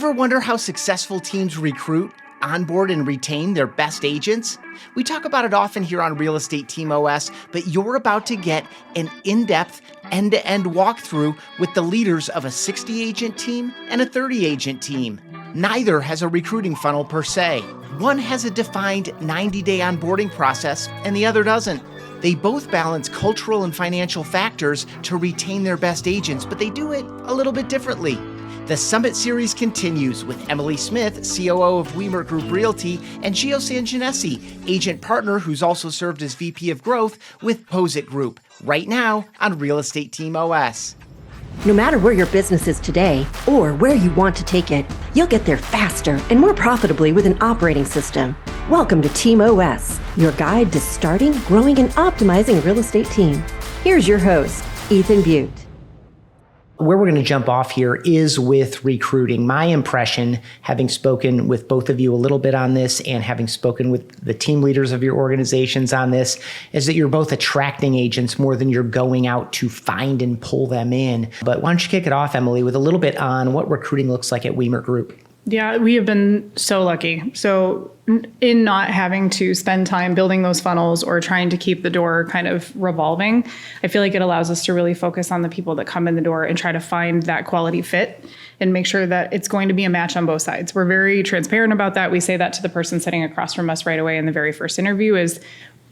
Ever wonder how successful teams recruit, onboard, and retain their best agents? We talk about it often here on Real Estate Team OS, but you're about to get an in-depth, end-to-end walkthrough with the leaders of a 60-agent team and a 30-agent team. Neither has a recruiting funnel per se. One has a defined 90-day onboarding process and the other doesn't. They both balance cultural and financial factors to retain their best agents, but they do it a little bit differently. The Summit Series continues with Emily Smith, COO of Wemert Group Realty, and Gio Sanginesi, agent partner who's also served as VP of Growth with Pozek Group, right now on Real Estate Team OS. No matter where your business is today or where you want to take it, you'll get there faster and more profitably with an operating system. Welcome to Team OS, your guide to starting, growing, and optimizing a real estate team. Here's your host, Ethan Butte. Where we're going to jump off here is with recruiting. My impression, having spoken with both of you a little bit on this and having spoken with the team leaders of your organizations on this, is that you're both attracting agents more than you're going out to find and pull them in. But why don't you kick it off, Emily, with a little bit on what recruiting looks like at Wemert Group? Yeah, we have been so lucky. So in not having to spend time building those funnels or trying to keep the door kind of revolving, I feel like it allows us to really focus on the people that come in the door and try to find that quality fit and make sure that it's going to be a match on both sides. We're very transparent about that. We say that to the person sitting across from us right away in the very first interview is,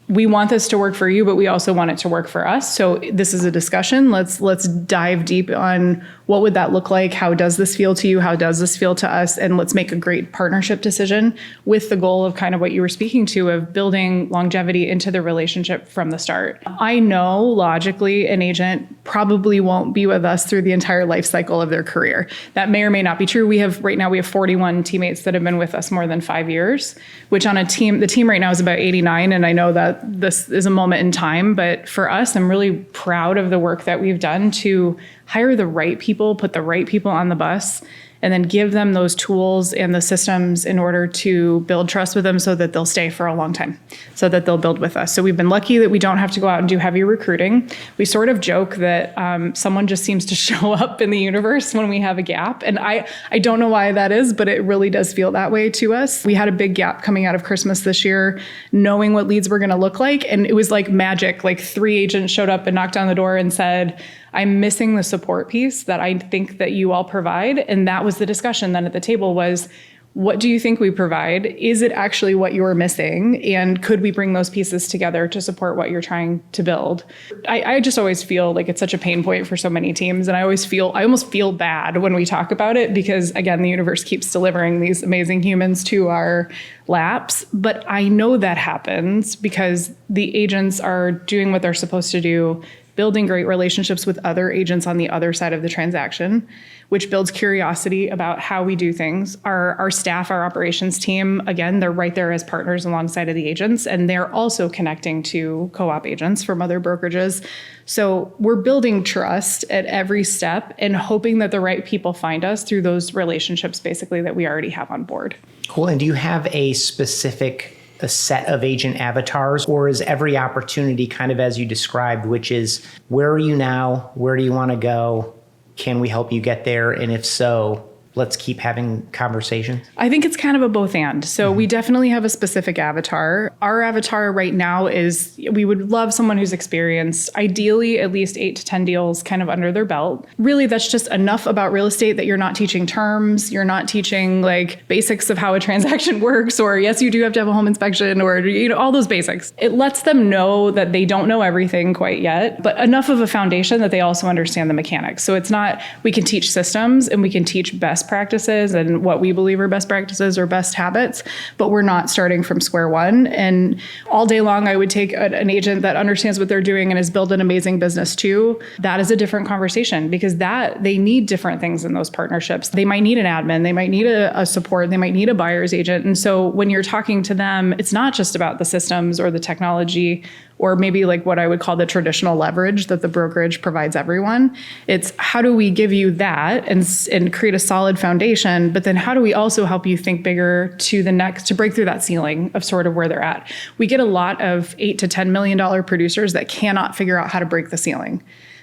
we want this to work for you, but we also want it to work for us. So this is a discussion. Let's dive deep on what would that look like? How does this feel to you? How does this feel to us? And let's make a great partnership decision with the goal of kind of what you were speaking to, of building longevity into the relationship from the start. I know logically an agent probably won't be with us through the entire life cycle of their career. That may or may not be true. Right now we have 41 teammates that have been with us more than 5 years, which on the team right now is about 89. And I know that this is a moment in time, but for us, I'm really proud of the work that we've done to hire the right people, put the right people on the bus, and then give them those tools and the systems in order to build trust with them so that they'll stay for a long time, so that they'll build with us. So we've been lucky that we don't have to go out and do heavy recruiting. We sort of joke that someone just seems to show up in the universe when we have a gap. And I don't know why that is, but it really does feel that way to us. We had a big gap coming out of Christmas this year, knowing what leads were going to look like. And it was like magic. Like 3 agents showed up and knocked on the door and said, I'm missing the support piece that I think that you all provide. And that was the discussion then at the table was, what do you think we provide? Is it actually what you're missing? And could we bring those pieces together to support what you're trying to build? I just always feel like it's such a pain point for so many teams. And I almost feel bad when we talk about it because, again, the universe keeps delivering these amazing humans to our laps. But I know that happens because the agents are doing what they're supposed to do, building great relationships with other agents on the other side of the transaction, which builds curiosity about how we do things. Our staff, our operations team, again, they're right there as partners alongside of the agents, and they're also connecting to co-op agents from other brokerages. So we're building trust at every step and hoping that the right people find us through those relationships, basically, that we already have on board. Cool. And do you have a set of agent avatars, or is every opportunity kind of as you described, which is, where are you now? Where do you want to go? Can we help you get there? And if so, let's keep having conversations? I think it's kind of a both and. So we definitely have a specific avatar. Our avatar right now is, we would love someone who's experienced, ideally at least 8 to 10 deals kind of under their belt. Really, that's just enough about real estate that you're not teaching terms, you're not teaching like basics of how a transaction works, or yes, you do have to have a home inspection, or all those basics. It lets them know that they don't know everything quite yet, but enough of a foundation that they also understand the mechanics. So it's not, we can teach systems and we can teach best practices and what we believe are best practices or best habits, but we're not starting from square one. And all day long, I would take an agent that understands what they're doing and has built an amazing business too. That is a different conversation because they need different things in those partnerships. They might need an admin, they might need a support, they might need a buyer's agent. And so when you're talking to them, it's not just about the systems or the technology or maybe like what I would call the traditional leverage that the brokerage provides everyone. It's how do we give you that and create a solid foundation, but then how do we also help you think bigger to break through that ceiling of sort of where they're at. We get a lot of $8 to $10 million producers that cannot figure out how to break the ceiling.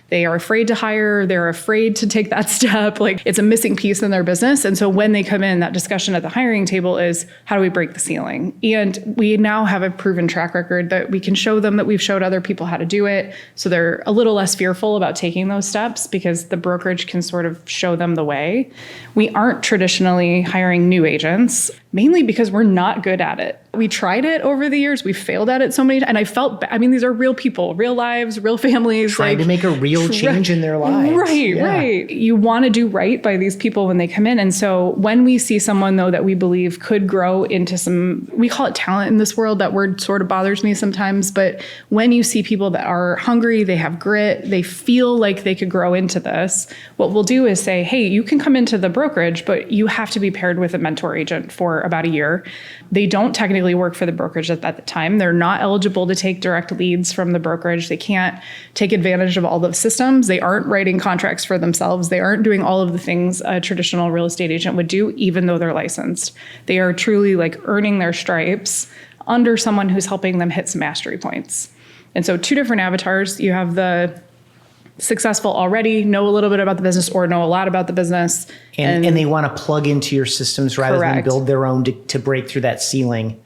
They are afraid to hire. They're afraid to take that step. Like, it's a missing piece in their business. And so when they come in, that discussion at the hiring table is, how do we break the ceiling? And we now have a proven track record that we can show them, that we've showed other people how to do it. So they're a little less fearful about taking those steps because the brokerage can sort of show them the way. We aren't traditionally hiring new agents, mainly because we're not good at it. We tried it over the years. We failed at it so many times. And I felt, these are real people, real lives, real families. Trying to make a real change in their lives. Right. You want to do right by these people when they come in. And so when we see someone, though, that we believe could grow into some, we call it talent in this world. That word sort of bothers me sometimes. But when you see people that are hungry, they have grit, they feel like they could grow into this, what we'll do is say, hey, you can come into the brokerage, but you have to be paired with a mentor agent for about a year. They don't technically work for the brokerage at the time. They're not eligible to take direct leads from the brokerage. They can't take advantage of all the systems. They aren't writing contracts for themselves. They aren't doing all of the things a traditional real estate agent would do, even though they're licensed. They are truly like earning their stripes under someone who's helping them hit some mastery points. And so 2 different avatars. You have the successful already, know a little bit about the business or know a lot about the business. And they want to plug into your systems rather than Correct. build their own to break through that ceiling.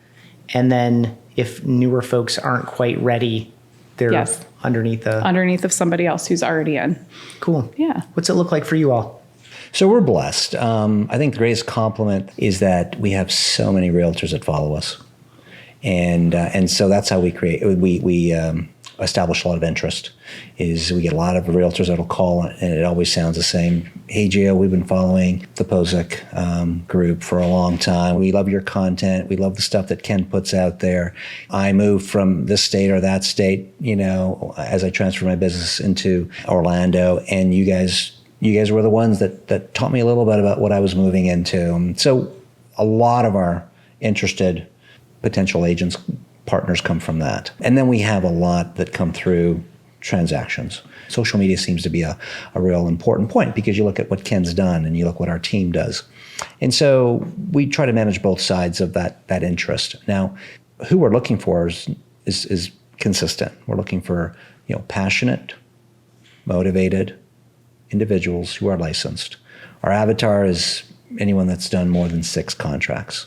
And then if newer folks aren't quite ready, they're Yes. underneath of somebody else who's already in. Cool. Yeah. What's it look like for you all? So we're blessed. I think the greatest compliment is that we have so many realtors that follow us. And so that's how we create, we establish a lot of interest. Is we get a lot of realtors that'll call, and it always sounds the same. Hey, Gio, we've been following the Pozek Group for a long time. We love your content. We love the stuff that Ken puts out there. I moved from this state or that state, as I transferred my business into Orlando, and you guys were the ones that taught me a little bit about what I was moving into. So a lot of our interested potential agents, partners come from that. And then we have a lot that come through transactions. Social media seems to be a real important point because you look at what Ken's done and you look what our team does. And so we try to manage both sides of that interest. Now, who we're looking for is consistent. We're looking for, passionate, motivated individuals who are licensed. Our avatar is anyone that's done more than 6 contracts.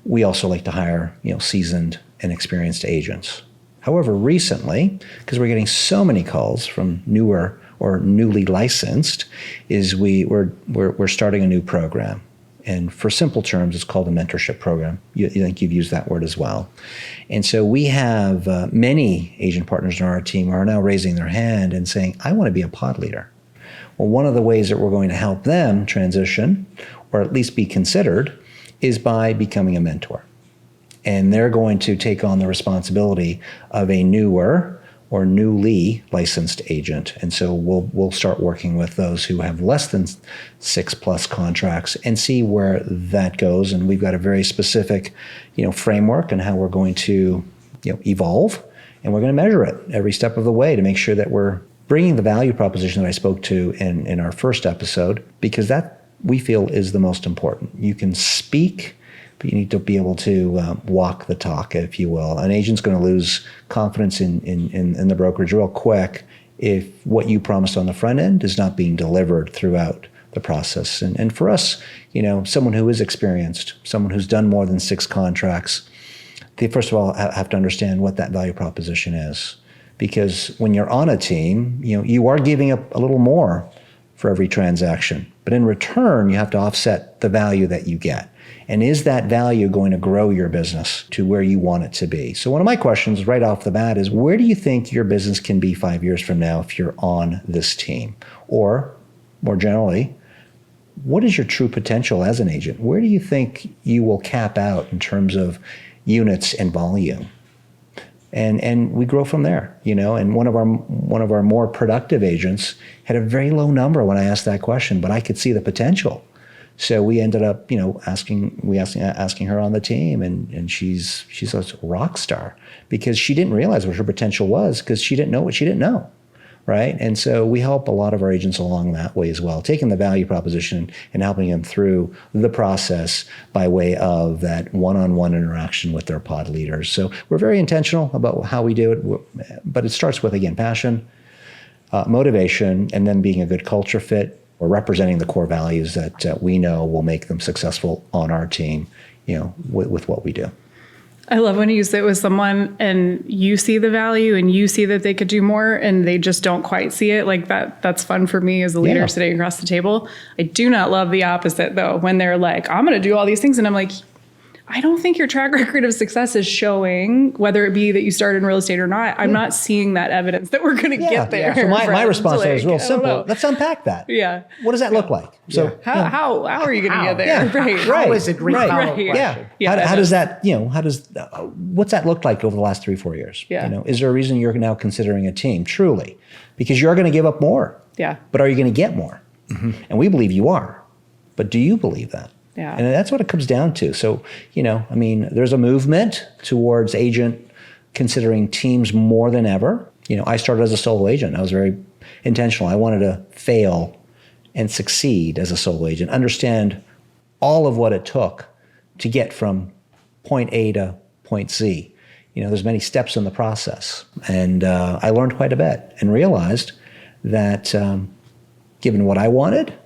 We also like to hire, seasoned and experienced agents. However, recently, because we're getting so many calls from newer or newly licensed, is we're starting a new program. And for simple terms, it's called a mentorship program. You think you've used that word as well. And so we have many agent partners in our team are now raising their hand and saying, I want to be a pod leader. Well, one of the ways that we're going to help them transition, or at least be considered, is by becoming a mentor. And they're going to take on the responsibility of a newer or newly licensed agent. And so we'll start working with those who have less than 6+ contracts and see where that goes. And we've got a very specific, framework on how we're going to, evolve, and we're going to measure it every step of the way to make sure that we're bringing the value proposition that I spoke to in our first episode, because that we feel is the most important. You can speak, but you need to be able to walk the talk, if you will. An agent's going to lose confidence in the brokerage real quick if what you promised on the front end is not being delivered throughout the process. And for us, someone who is experienced, someone who's done more than 6 contracts, they first of all have to understand what that value proposition is. Because when you're on a team, you are giving up a little more for every transaction. But in return, you have to offset the value that you get. And is that value going to grow your business to where you want it to be? So one of my questions right off the bat is, where do you think your business can be 5 years from now if you're on this team? Or more generally, what is your true potential as an agent? Where do you think you will cap out in terms of units and volume? And we grow from there, And one of our more productive agents had a very low number when I asked that question, but I could see the potential. So we ended up, asking her on the team, and she's a rock star because she didn't realize what her potential was because she didn't know what she didn't know, right? And so we help a lot of our agents along that way as well, taking the value proposition and helping them through the process by way of that one-on-one interaction with their pod leaders. So we're very intentional about how we do it, but it starts with, again, passion, motivation, and then being a good culture fit or representing the core values that we know will make them successful on our team, with what we do. I love when you sit with someone and you see the value and you see that they could do more and they just don't quite see it. Like that's fun for me as a leader sitting across the table. I do not love the opposite though, when they're like, I'm going to do all these things. And I'm like, I don't think your track record of success is showing, whether it be that you started in real estate or not. I'm not seeing that evidence that we're going to get there. So my response is real simple. Let's unpack that. Yeah. What does that look like? So how are you going to get there? Right. How is a great follow-up question? Yeah. How does that, what's that look like over the last 3-4 years? Yeah. Is there a reason you're now considering a team truly? Because you're going to give up more. Yeah. But are you going to get more? Mm-hmm. And we believe you are. But do you believe that? Yeah. And that's what it comes down to. So, there's a movement towards agent considering teams more than ever. I started as a solo agent. I was very intentional. I wanted to fail and succeed as a solo agent, understand all of what it took to get from point A to point Z. There's many steps in the process. And I learned quite a bit and realized that given what I wanted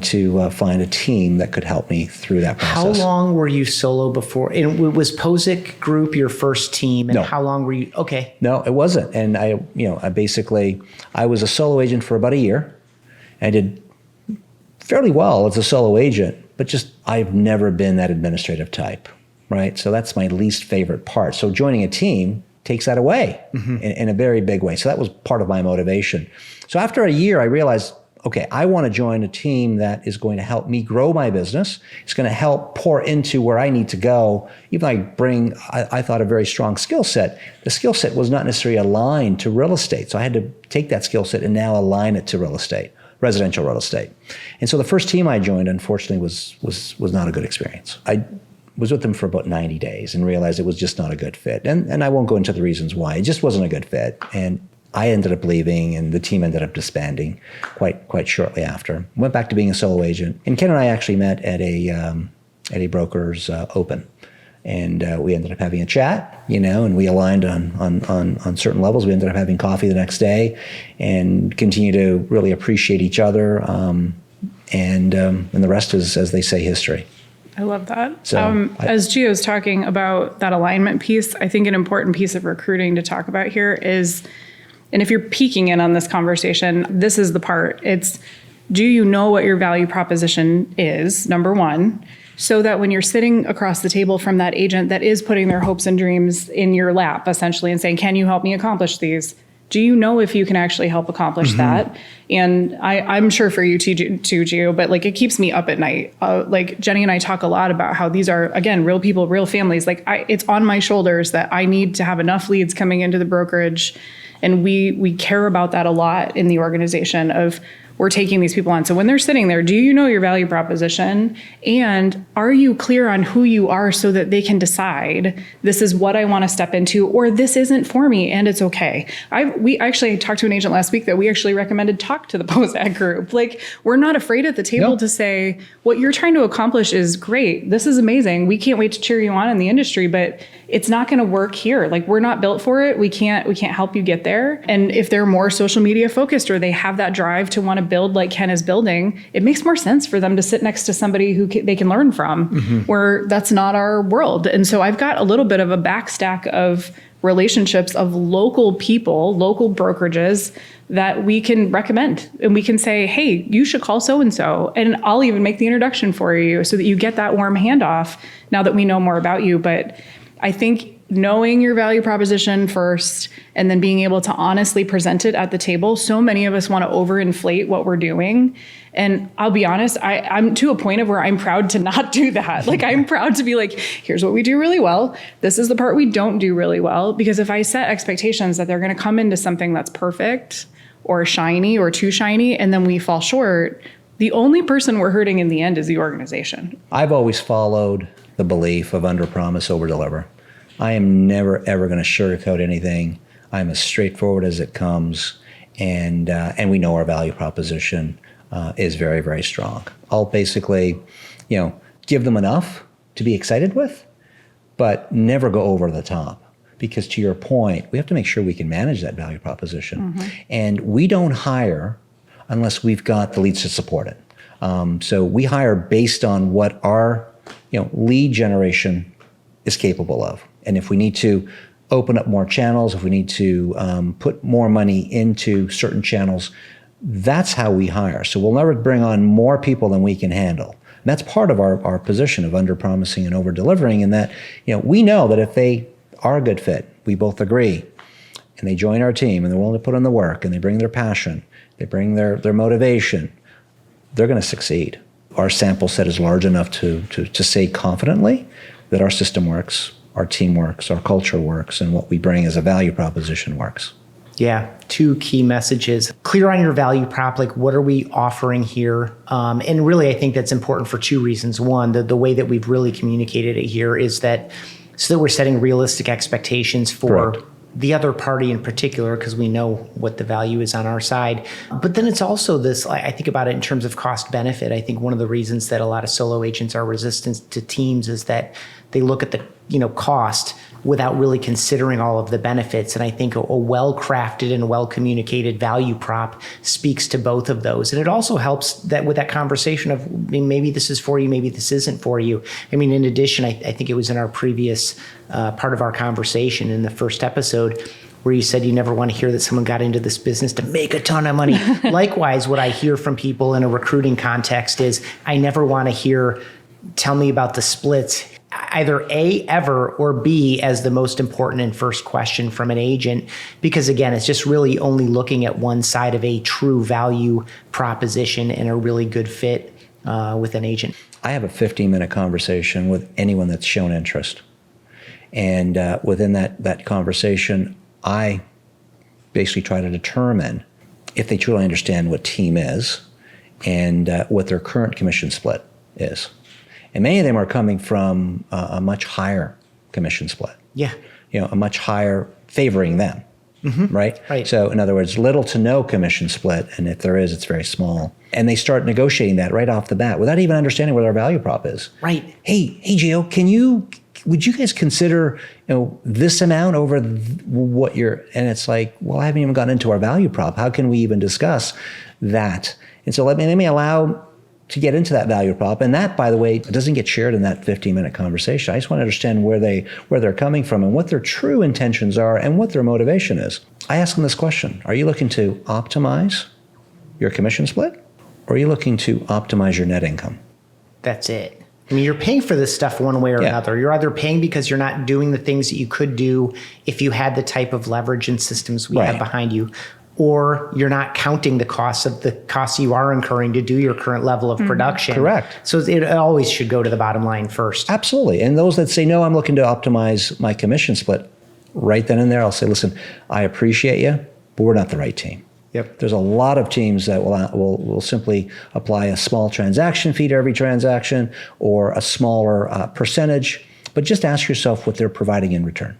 to find a team that could help me through that process. How long were you solo before? And was Pozek Group your first team? And No. How long were you? Okay. No, it wasn't. And I was a solo agent for about a year. I did fairly well as a solo agent, but I've never been that administrative type, right? So that's my least favorite part. So joining a team takes that away in a very big way. So that was part of my motivation. So after a year, I realized, okay, I want to join a team that is going to help me grow my business. It's going to help pour into where I need to go. Even though I bring, I thought, a very strong skill set. The skill set was not necessarily aligned to real estate. So I had to take that skill set and now align it to real estate, residential real estate. And so the first team I joined, unfortunately, was not a good experience. I was with them for about 90 days and realized it was just not a good fit. And I won't go into the reasons why. It just wasn't a good fit. And I ended up leaving, and the team ended up disbanding quite shortly after. Went back to being a solo agent, and Ken and I actually met at a broker's open, and we ended up having a chat, and we aligned on certain levels. We ended up having coffee the next day, and continue to really appreciate each other, and the rest is, as they say, history. I love that. So, as Gio's talking about that alignment piece, I think an important piece of recruiting to talk about here is, and if you're peeking in on this conversation, this is the part. It's, do you know what your value proposition is, number one, so that when you're sitting across the table from that agent that is putting their hopes and dreams in your lap, essentially, and saying, can you help me accomplish these? Do you know if you can actually help accomplish that? And I'm sure for you too, Gio, but it keeps me up at night. Jenny and I talk a lot about how these are, again, real people, real families. It's on my shoulders that I need to have enough leads coming into the brokerage. And we care about that a lot in the organization of, we're taking these people on. So when they're sitting there, do you know your value proposition? And are you clear on who you are so that they can decide, this is what I want to step into, or this isn't for me and it's okay. We actually talked to an agent last week that we actually recommended talk to the Pozek Group. We're not afraid at the table to say, what you're trying to accomplish is great. This is amazing. We can't wait to cheer you on in the industry, but it's not going to work here. We're not built for it. We can't help you get there. And if they're more social media focused, or they have that drive to want to build like Ken is building, it makes more sense for them to sit next to somebody who they can learn from, where that's not our world. And so I've got a little bit of a backstack of relationships of local people, local brokerages that we can recommend. And we can say, hey, you should call so-and-so. And I'll even make the introduction for you so that you get that warm handoff now that we know more about you. But I think knowing your value proposition first, and then being able to honestly present it at the table. So many of us want to overinflate what we're doing. And I'll be honest, I'm to a point of where I'm proud to not do that. I'm proud to be here's what we do really well. This is the part we don't do really well. Because if I set expectations that they're going to come into something that's perfect or shiny or too shiny, and then we fall short, the only person we're hurting in the end is the organization. I've always followed the belief of under promise, over deliver. I am never, ever going to sugarcoat anything. I'm as straightforward as it comes. And we know our value proposition is very, very strong. I'll basically, give them enough to be excited with, but never go over the top. because to your point, we have to make sure we can manage that value proposition. And we don't hire unless we've got the leads to support it. So we hire based on what our lead generation is capable of. And if we need to open up more channels, if we need to put more money into certain channels, that's how we hire. So we'll never bring on more people than we can handle. And that's part of our position of under-promising and over-delivering, in that we know that if they are a good fit, we both agree, and they join our team and they're willing to put in the work and they bring their passion, they bring their motivation, they're going to succeed. Our sample set is large enough to say confidently that our system works, our team works, our culture works, and what we bring as a value proposition works. Yeah, two key messages. Clear on your value prop, like what are we offering here? And really, I think that's important for two reasons. One, the way that we've really communicated it here is that so that we're setting realistic expectations for Correct. the other party in particular, because we know what the value is on our side. But then it's also this, I think about it in terms of cost benefit. I think one of the reasons that a lot of solo agents are resistant to teams is that they look at the cost without really considering all of the benefits. And I think a well-crafted and well-communicated value prop speaks to both of those. And it also helps that with that conversation of maybe this is for you, maybe this isn't for you. I mean, in addition, I think it was in our previous part of our conversation in the first episode where you said you never want to hear that someone got into this business to make a ton of money. Likewise, what I hear from people in a recruiting context is I never want to hear, tell me about the splits, either A, ever, or B, as the most important and first question from an agent. Because again, it's just really only looking at one side of a true value proposition and a really good fit with an agent. I have a 15-minute conversation with anyone that's shown interest. And within that conversation, I basically try to determine if they truly understand what team is and what their current commission split is. And many of them are coming from a much higher commission split. Yeah. A much higher favoring them, right? Right. So in other words, little to no commission split, and if there is, it's very small. And they start negotiating that right off the bat without even understanding what our value prop is. Right. Hey, Gio, would you guys consider this amount over what you're? And it's like, well, I haven't even gotten into our value prop. How can we even discuss that? And so let me allow to get into that value prop. And that, by the way, doesn't get shared in that 15-minute conversation. I just want to understand where they're coming from and what their true intentions are and what their motivation is. I ask them this question: are you looking to optimize your commission split, or are you looking to optimize your net income? That's it. I mean, you're paying for this stuff one way or another. You're either paying because you're not doing the things that you could do if you had the type of leverage and systems we have behind you, or you're not counting the costs you are incurring to do your current level of production. Correct. So it always should go to the bottom line first. Absolutely. And those that say, no, I'm looking to optimize my commission split, right then and there, I'll say, listen, I appreciate you, but we're not the right team. Yep. There's a lot of teams that will simply apply a small transaction fee to every transaction or a smaller percentage, but just ask yourself what they're providing in return.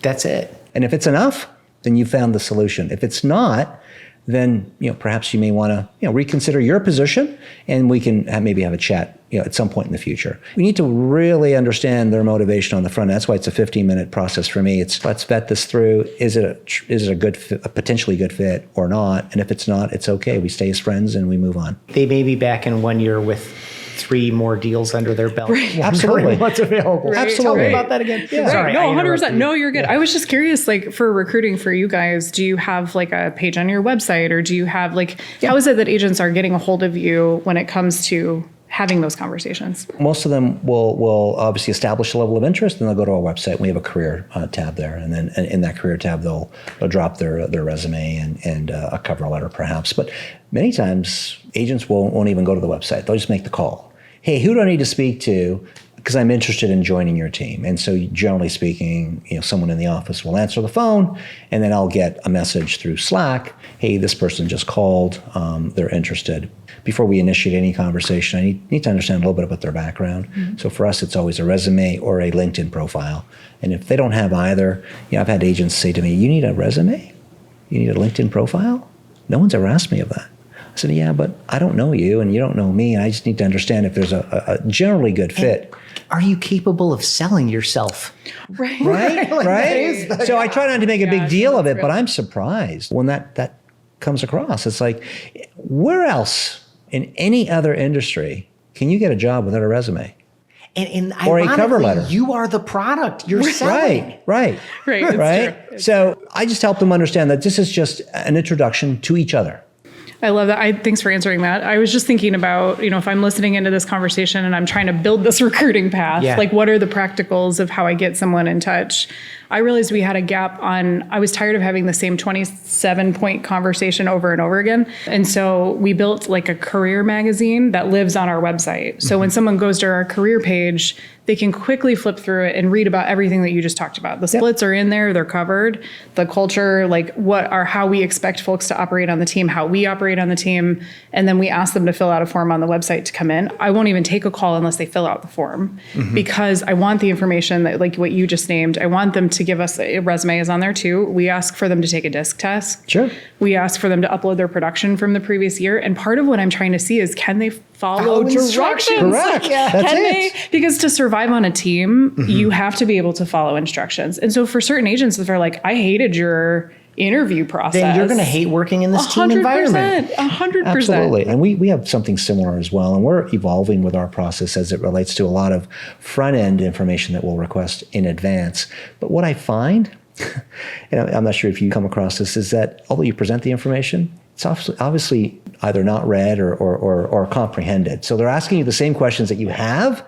That's it. And if it's enough, then you found the solution. If it's not, then perhaps you may want to reconsider your position, and we can maybe have a chat at some point in the future. We need to really understand their motivation on the front end. That's why it's a 15-minute process for me. It's let's vet this through. Is it a good fit, a potentially good fit or not? And if it's not, it's okay. We stay as friends and we move on. They may be back in 1 year with 3 more deals under their belt. Right. Absolutely. What's available. Right. Tell me about that again. Yeah. Sorry, No, I 100%. interrupted you. No, you're good. I was just curious, like for recruiting for you guys, do you have like a page on your website, or do you have how is it that agents are getting a hold of you when it comes to having those conversations? Most of them will obviously establish a level of interest, and they'll go to our website. We have a career tab there, and then in that career tab, they'll drop their resume and a cover letter perhaps. But many times, agents won't even go to the website. They'll just make the call. Hey, who do I need to speak to? Because I'm interested in joining your team. And so generally speaking, someone in the office will answer the phone, and then I'll get a message through Slack. Hey, this person just called. They're interested. Before we initiate any conversation, I need to understand a little bit about their background. Mm-hmm. So for us, it's always a resume or a LinkedIn profile. And if they don't have either, I've had agents say to me, you need a resume? You need a LinkedIn profile? No one's ever asked me of that. I said, yeah, but I don't know you and you don't know me. And I just need to understand if there's a generally good fit. Are you capable of selling yourself? Right. Right? Like, Right? So I try not to make a big deal of it, but real. I'm surprised when that comes across. It's like, where else in any other industry can you get a job without a resume? And Or a cover ironically, letter. you are the product you're selling. Right. Right, it's Right. true. So I just help them understand that this is just an introduction to each other. I love that. Thanks for answering that. I was just thinking about, if I'm listening into this conversation and I'm trying to build this recruiting path, Yeah. like what are the practicals of how I get someone in touch? I realized we had a gap I was tired of having the same 27-point conversation over and over again. And so we built like a career magazine that lives on our website. So when someone goes to our career page, they can quickly flip through it and read about everything that you just talked about. The splits are in there, they're covered. The culture, like how we expect folks to operate on the team, how we operate on the team. And then we ask them to fill out a form on the website to come in. I won't even take a call unless they fill out the form because I want the information that, like what you just named, I want them to give us a resume is on there too. We ask for them to take a disc test. Sure. We ask for them to upload their production from the previous year. And part of what I'm trying to see is, can they follow directions? Correct. That's Can it. because to survive on a team, you have to be able to follow instructions. And so for certain agents that are like, I hated your interview process, Then you're going to hate working in this team environment. 100%. Absolutely. And we have something similar as well. And we're evolving with our process as it relates to a lot of front end information that we'll request in advance. But what I find, and I'm not sure if you come across this, is that although you present the information, it's obviously either not read or comprehended. So they're asking you the same questions that you have.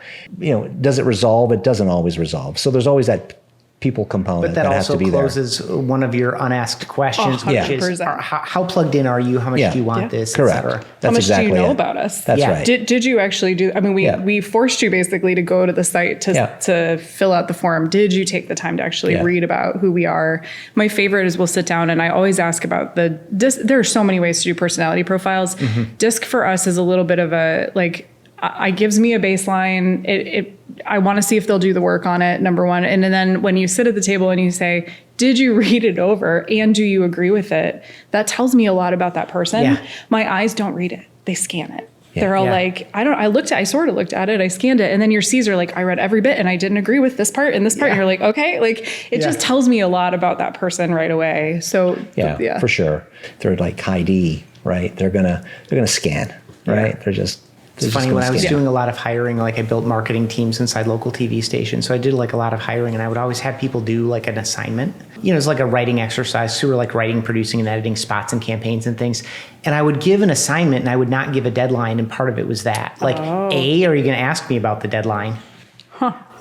Does it resolve? It doesn't always resolve. So there's always that people component But that has also to be closes one of your unasked questions, which is 100%. how plugged in are you? How much do you want this? Correct. Et cetera. That's How much exactly do you know it. about us? That's Yeah. right. Did you actually do? I mean, Yeah. we forced you basically to go to the site to fill out the form. Did you take the time to actually read about who we are? My favorite is we'll sit down and I always ask about the disc. There are so many ways to do personality profiles. Disc for us is a little bit of a like. It gives me a baseline. I want to see if they'll do the work on it, number one. And then when you sit at the table and you say, did you read it over and do you agree with it? That tells me a lot about that person. Yeah. My eyes don't read it. They scan it. Yeah. They're all Yeah. like, I sort of looked at it. I scanned it. And then your C's are like, I read every bit and I didn't agree with this part and this part. And you're like, okay, like it just tells me a lot about that person right away. So Yeah, for sure. They're like high D, right? They're gonna scan, right? It's funny, when I was doing a lot of hiring, like I built marketing teams inside local TV stations. So I did like a lot of hiring and I would always have people do like an assignment. It's like a writing exercise. So we were like writing, producing and editing spots and campaigns and things. And I would give an assignment and I would not give a deadline. And part of it was that like, A, are you going to ask me about the deadline?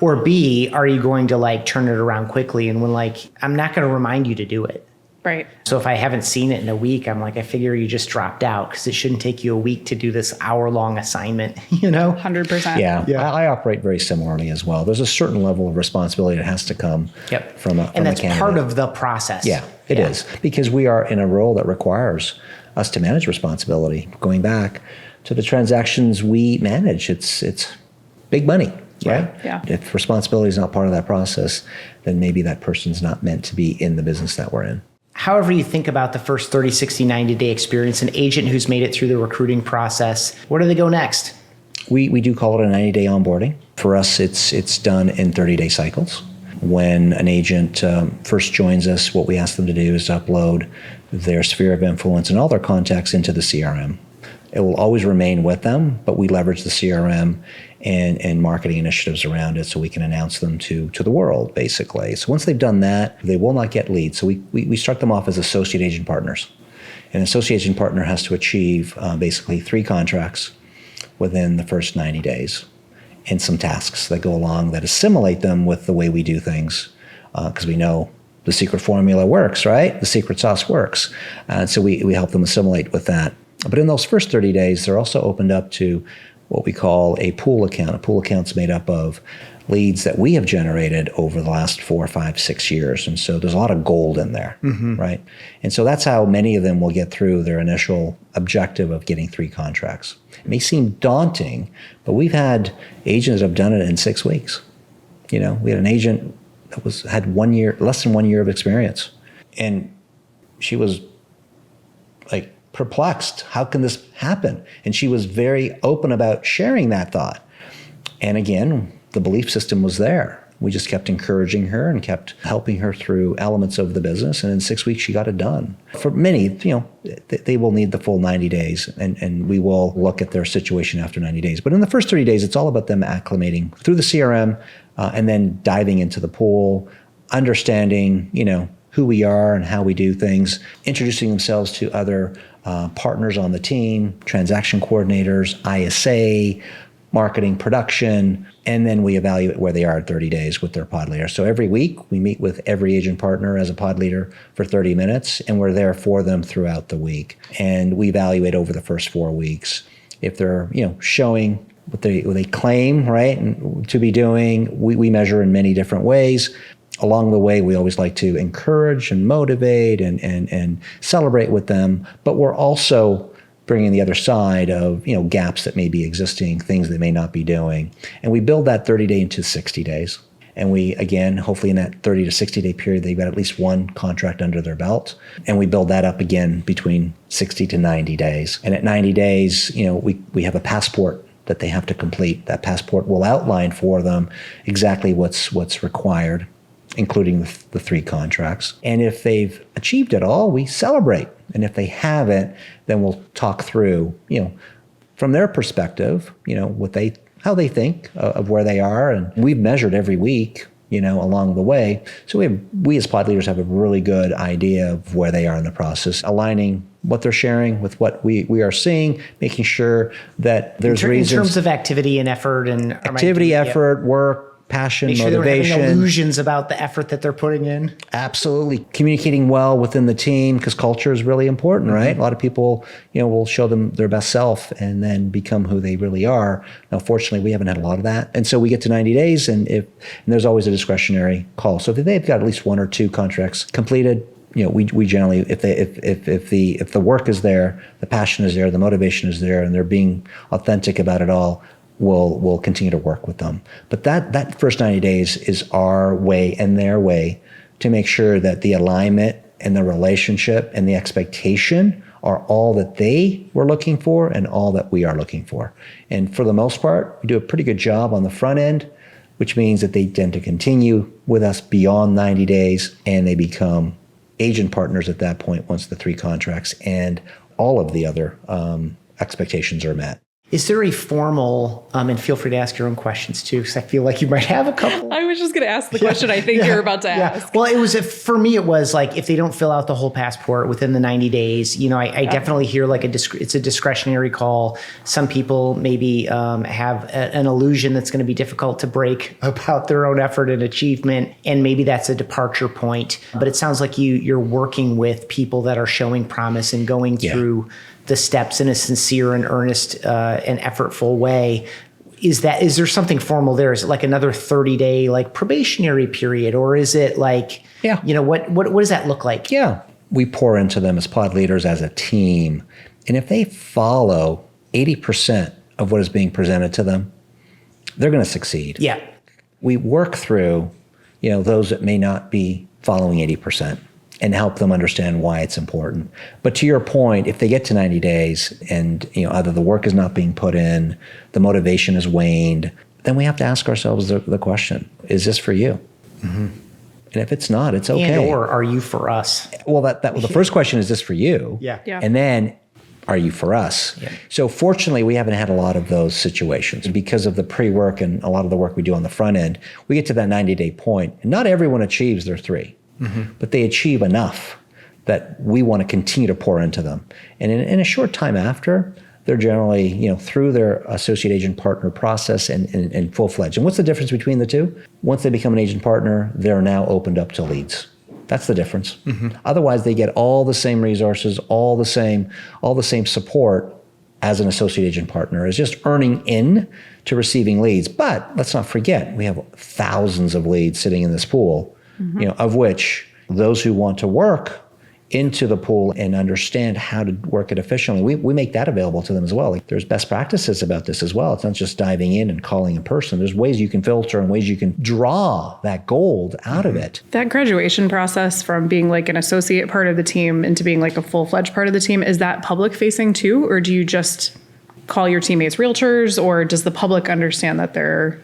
Or B, are you going to like turn it around quickly? And when like, I'm not going to remind you to do it. Right. So if I haven't seen it in a week, I'm like, I figure you just dropped out because it shouldn't take you a week to do this hour-long assignment, 100%. Yeah. I operate very similarly as well. There's a certain level of responsibility that has to come from a and that's candidate. part of the process. Yeah, it is. Because we are in a role that requires us to manage responsibility. Going back to the transactions we manage, it's big money, right? Yeah. If responsibility is not part of that process, then maybe that person's not meant to be in the business that we're in. However you think about the first 30, 60, 90-day experience, an agent who's made it through the recruiting process, where do they go next? We do call it a 90-day onboarding. For us, it's done in 30-day cycles. When an agent first joins us, what we ask them to do is upload their sphere of influence and all their contacts into the CRM. It will always remain with them, but we leverage the CRM and marketing initiatives around it so we can announce them to the world, basically. So once they've done that, they will not get leads. So we start them off as associate agent partners. An associate agent partner has to achieve basically 3 contracts within the first 90 days and some tasks that go along that assimilate them with the way we do things because we know the secret formula works, right? The secret sauce works. And so we help them assimilate with that. But in those first 30 days, they're also opened up to what we call a pool account. A pool account's made up of leads that we have generated over the last 4, 5, 6 years. And so there's a lot of gold in there, right? And so that's how many of them will get through their initial objective of getting 3 contracts. It may seem daunting, but we've had agents that have done it in 6 weeks. We had an agent that had 1 year, less than 1 year of experience. And she was like perplexed. How can this happen? And she was very open about sharing that thought. And again, the belief system was there. We just kept encouraging her and kept helping her through elements of the business. And in 6 weeks, she got it done. For many, they will need the full 90 days, and we will look at their situation after 90 days. But in the first 30 days, it's all about them acclimating through the CRM and then diving into the pool, understanding, who we are and how we do things, introducing themselves to other partners on the team, transaction coordinators, ISA, marketing, production, and then we evaluate where they are at 30 days with their pod leader. So every week we meet with every agent partner as a pod leader for 30 minutes, and we're there for them throughout the week. And we evaluate over the first 4 weeks if they're, showing what they claim, right, and to be doing. We measure in many different ways. Along the way, we always like to encourage and motivate and celebrate with them, but we're also bringing the other side of, gaps that may be existing, things they may not be doing. And we build that 30-day into 60 days. And we, again, hopefully in that 30 to 60-day period, they've got at least one contract under their belt. And we build that up again between 60 to 90 days. And at 90 days, we have a passport that they have to complete. That passport will outline for them exactly what's required, including the 3 contracts. And if they've achieved it all, we celebrate. And if they haven't, then we'll talk through, from their perspective, how they think of where they are. And we've measured every week, along the way. So we as pod leaders have a really good idea of where they are in the process, aligning what they're sharing with what we are seeing, making sure that there's reasons. In terms of activity and effort and effort, work, passion, make sure motivation. They're having illusions about the effort that they're putting in. Absolutely. Communicating well within the team, because culture is really important, right? A lot of people, will show them their best self and then become who they really are. Now, fortunately, we haven't had a lot of that. And so we get to 90 days and there's always a discretionary call. So if they've got at least 1 or 2 contracts completed, we generally, if the work is there, the passion is there, the motivation is there, and they're being authentic about it all, we'll continue to work with them. But that first 90 days is our way and their way to make sure that the alignment and the relationship and the expectation are all that they were looking for and all that we are looking for. And for the most part, we do a pretty good job on the front end, which means that they tend to continue with us beyond 90 days and they become agent partners at that point once the 3 contracts and all of the other expectations are met. Is there a formal, and feel free to ask your own questions too, because I feel like you might have a couple. I was just going to ask the question I think you're about to ask. Well, for me, it was like, if they don't fill out the whole passport within the 90 days, I definitely hear like it's a discretionary call. Some people maybe have an illusion that's going to be difficult to break about their own effort and achievement. And maybe that's a departure point. But it sounds like you're working with people that are showing promise and going through the steps in a sincere and earnest and effortful way. Is there something formal there? Is it like another 30-day like probationary period, or is it like, what does that look like? Yeah, we pour into them as pod leaders as a team, and if they follow 80% of what is being presented to them, they're going to succeed. Yeah, we work through, those that may not be following 80%. And help them understand why it's important. But to your point, if they get to 90 days and either the work is not being put in, the motivation has waned, then we have to ask ourselves the question: is this for you? Mm-hmm. And if it's not, it's okay. Or are you for us? Well, the first question is this for you? Yeah. And then, are you for us? Yeah. So fortunately, we haven't had a lot of those situations because of the pre-work and a lot of the work we do on the front end. We get to that 90-day point, and not everyone achieves their 3. Mm-hmm. But they achieve enough that we want to continue to pour into them. And in a short time after, they're generally, through their associate agent partner process and full-fledged. And what's the difference between the two? Once they become an agent partner, they're now opened up to leads. That's the difference. Mm-hmm. Otherwise, they get all the same resources, all the same support as an associate agent partner, is just earning in to receiving leads. But let's not forget, we have thousands of leads sitting in this pool, of which those who want to work into the pool and understand how to work it efficiently. We make that available to them as well. Like, there's best practices about this as well. It's not just diving in and calling a person. There's ways you can filter and ways you can draw that gold out of it. That graduation process from being like an associate part of the team into being like a full-fledged part of the team, is that public facing too? Or do you just call your teammates realtors, or does the public understand that there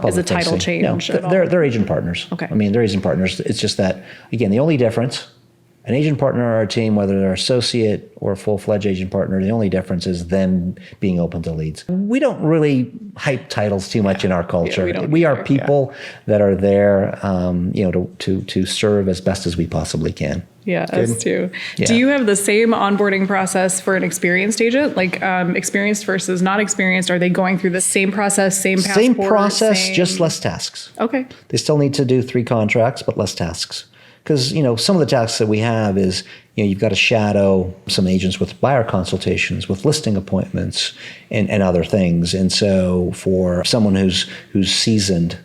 is a title change? No, they're agent partners. Okay. I mean, they're agent partners. It's just that, again, the only difference, an agent partner or our team, whether they're associate or full-fledged agent partner, the only difference is them being open to leads. We don't really hype titles too much in our culture. We are people that are there, to serve as best as we possibly can. Yeah, us too. Yeah. Do you have the same onboarding process for an experienced agent? Like experienced versus not experienced? Are they going through the same process, same passport? Same process, just less tasks. Okay. They still need to do 3 contracts, but less tasks. Because, some of the tasks that we have is, you've got to shadow some agents with buyer consultations, with listing appointments, and other things. And so for someone who's seasoned,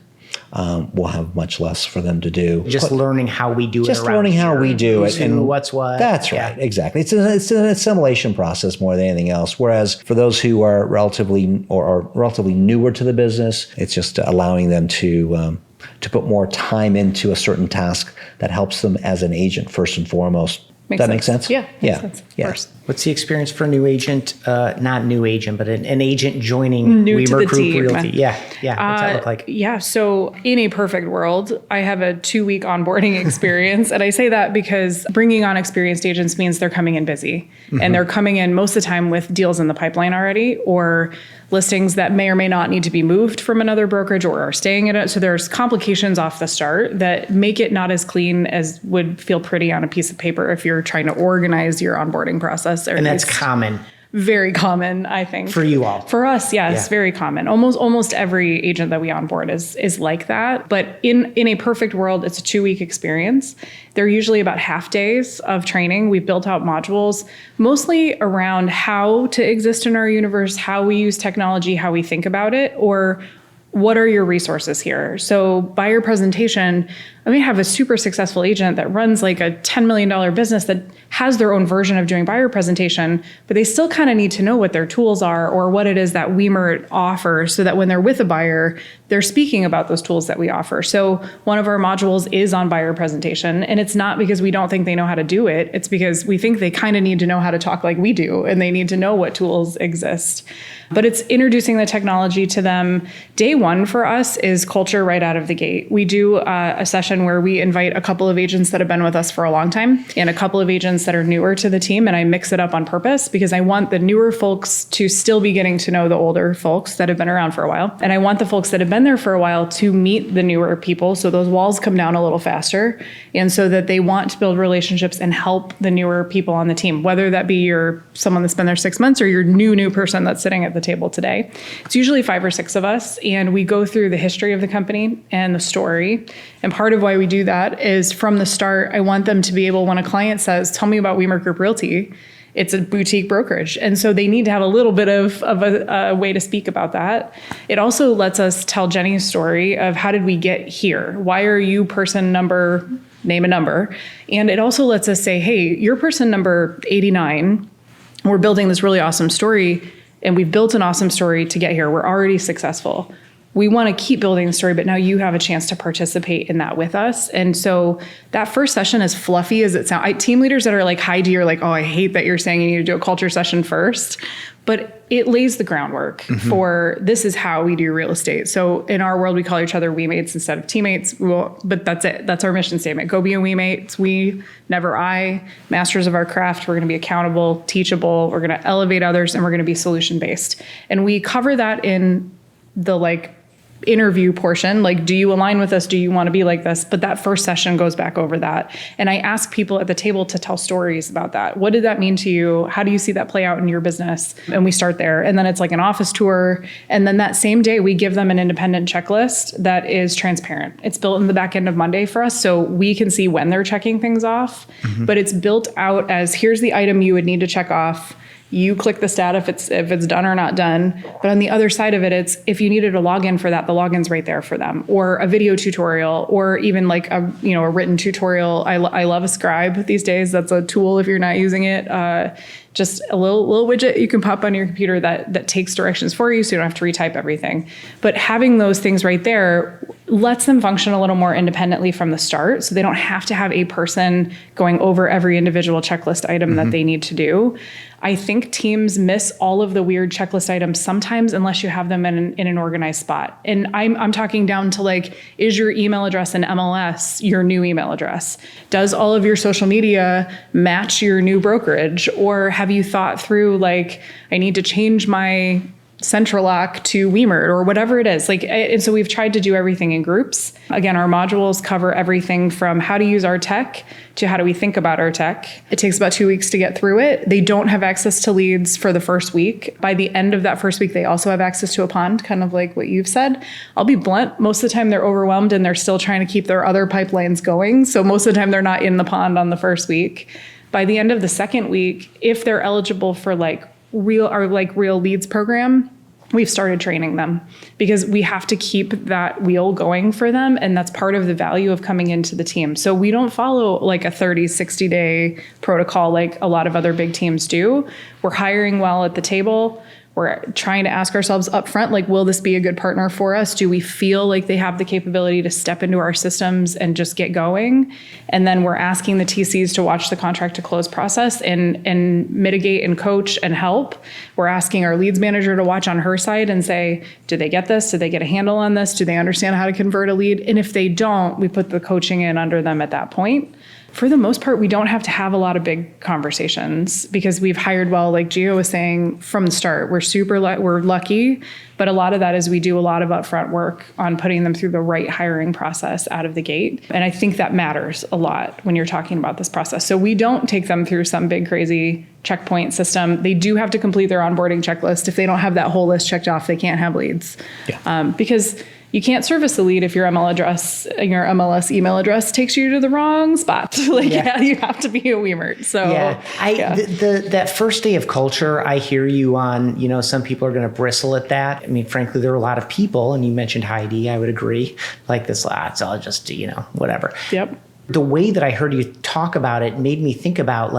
we'll have much less for them to do. Just learning how we do it. Just learning how we do it. And what's what. That's right. Exactly. It's an assimilation process more than anything else. Whereas for those who are relatively newer to the business, it's just allowing them to put more time into a certain task that helps them as an agent first and foremost. Make sense? Yeah. Makes sense. Yeah. First. What's the experience for a new agent, not new agent, but an agent joining Wemert Group Realty? Yeah. What's that look like? Yeah. So in a perfect world, I have a 2-week onboarding experience. And I say that because bringing on experienced agents means they're coming in busy. Mm-hmm. And they're coming in most of the time with deals in the pipeline already, or listings that may or may not need to be moved from another brokerage or are staying in it. So there's complications off the start that make it not as clean as would feel pretty on a piece of paper if you're trying to organize your onboarding process. And that's common. Very common, I think. For you all. For us, yes, very common. Almost every agent that we onboard is like that. But in a perfect world, it's a 2-week experience. They're usually about half days of training. We've built out modules mostly around how to exist in our universe, how we use technology, how we think about it, or what are your resources here? So buyer presentation, I mean, have a super successful agent that runs like a $10 million business that has their own version of doing buyer presentation, but they still kind of need to know what their tools are or what it is that Wemert offers so that when they're with a buyer, they're speaking about those tools that we offer. So one of our modules is on buyer presentation, and it's not because we don't think they know how to do it. It's because we think they kind of need to know how to talk like we do, and they need to know what tools exist. But it's introducing the technology to them. Day one for us is culture right out of the gate. We do a session where we invite a couple of agents that have been with us for a long time and a couple of agents that are newer to the team. And I mix it up on purpose because I want the newer folks to still be getting to know the older folks that have been around for a while. And I want the folks that have been there for a while to meet the newer people. So those walls come down a little faster. And so that they want to build relationships and help the newer people on the team, whether that be someone that's been there 6 months or your new person that's sitting at the table today. It's usually 5 or 6 of us. And we go through the history of the company and the story. And part of why we do that is from the start, I want them to be able, when a client says, tell me about Wemert Group Realty, it's a boutique brokerage. And so they need to have a little bit of a way to speak about that. It also lets us tell Jenny's story of how did we get here? Why are you person number, name a number. And it also lets us say, hey, you're person number 89. We're building this really awesome story, and we've built an awesome story to get here. We're already successful. We want to keep building the story, but now you have a chance to participate in that with us. And so that first session, as fluffy as it sounds, team leaders that are like high D are like, oh, I hate that you're saying you need to do a culture session first, but it lays the groundwork for this is how we do real estate. So in our world, we call each other we-mates instead of teammates. But that's it. That's our mission statement. Go be a we-mate. It's we, never I. Masters of our craft. We're going to be accountable, teachable. We're going to elevate others, and we're going to be solution-based. And we cover that in the interview portion, do you align with us? Do you want to be like this? But that first session goes back over that. And I ask people at the table to tell stories about that. What did that mean to you? How do you see that play out in your business? And we start there. And then it's like an office tour. And then that same day, we give them an independent checklist that is transparent. It's built in the back end of Monday for us, so we can see when they're checking things off. But it's built out as, here's the item you would need to check off. You click the stat if it's done or not done. But on the other side of it, it's if you needed a login for that, the login's right there for them, or a video tutorial, or even like a written tutorial. I love a scribe these days. That's a tool if you're not using it. Just a little widget you can pop on your computer that takes directions for you, so you don't have to retype everything. But having those things right there lets them function a little more independently from the start, so they don't have to have a person going over every individual checklist item that they need to do. I think teams miss all of the weird checklist items sometimes unless you have them in an organized spot. And I'm talking down to like, is your email address in MLS your new email address? Does all of your social media match your new brokerage? Or have you thought through like, I need to change my Central Lock to Wemert or whatever it is. And so we've tried to do everything in groups. Again, our modules cover everything from how to use our tech to how do we think about our tech. It takes about 2 weeks to get through it. They don't have access to leads for the first week. By the end of that first week, they also have access to a pond, kind of like what you've said. I'll be blunt. Most of the time they're overwhelmed and they're still trying to keep their other pipelines going. So most of the time they're not in the pond on the first week. By the end of the second week, if they're eligible for real leads program, we've started training them because we have to keep that wheel going for them. And that's part of the value of coming into the team. So we don't follow like a 30, 60 day protocol like a lot of other big teams do. We're hiring well at the table. We're trying to ask ourselves up front, like, will this be a good partner for us? Do we feel like they have the capability to step into our systems and just get going? And then we're asking the TCs to watch the contract to close process and mitigate and coach and help. We're asking our leads manager to watch on her side and say, do they get this? Do they get a handle on this? Do they understand how to convert a lead? And if they don't, we put the coaching in under them at that point. For the most part, we don't have to have a lot of big conversations because we've hired well, like Gio was saying, from the start. We're lucky, but a lot of that is we do a lot of upfront work on putting them through the right hiring process out of the gate. And I think that matters a lot when you're talking about this process. So we don't take them through some big crazy checkpoint system. They do have to complete their onboarding checklist. If they don't have that whole list checked off, they can't have leads. Yeah. Because you can't service a lead if your MLS email address takes you to the wrong spot. You have to be a Wemert. So that first day of culture, I hear you on, some people are going to bristle at that. I mean, frankly, there are a lot of people, and you mentioned Heidi, I would agree, like this, it's all just, whatever. Yep. The way that I heard you talk about it made me think about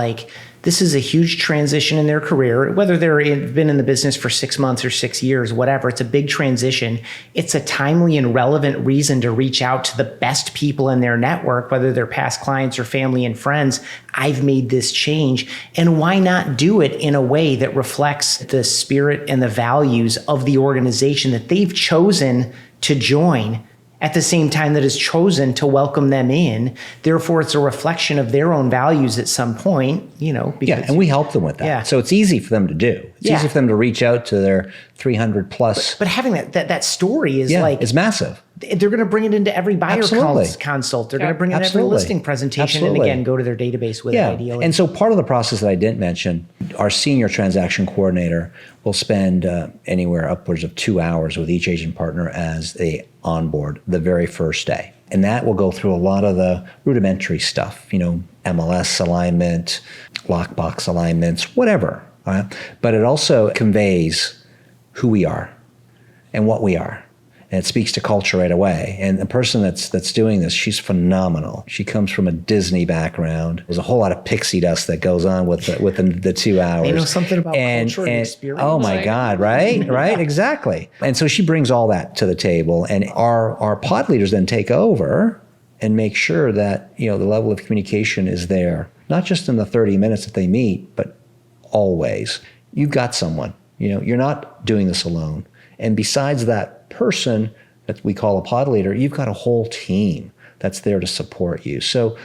this is a huge transition in their career, whether they've been in the business for 6 months or 6 years, whatever. It's a big transition. It's a timely and relevant reason to reach out to the best people in their network, whether they're past clients or family and friends. I've made this change. And why not do it in a way that reflects the spirit and the values of the organization that they've chosen to join at the same time that is chosen to welcome them in. Therefore, it's a reflection of their own values at some point, and we help them with that. Yeah. So it's easy for them to do. It's easy for them to reach out to their 300 plus. But having that story is it's massive. They're going to bring it into every buyer consult. They're going to bring it into every listing presentation. And again, go to their database with it ideally. And so part of the process that I didn't mention, our senior transaction coordinator will spend anywhere upwards of 2 hours with each agent partner as they onboard the very first day. And that will go through a lot of the rudimentary stuff, MLS alignment, lockbox alignments, whatever. Right? But it also conveys who we are and what we are. And it speaks to culture right away. And the person that's doing this, she's phenomenal. She comes from a Disney background. There's a whole lot of pixie dust that goes on with the 2 hours. They know something about culture and experience. Oh my God, right? Right, exactly. And so she brings all that to the table. And our pod leaders then take over and make sure that the level of communication is there, not just in the 30 minutes that they meet, but always. You've got someone. You're not doing this alone. And besides that person that we call a pod leader, you've got a whole team that's there to support you. So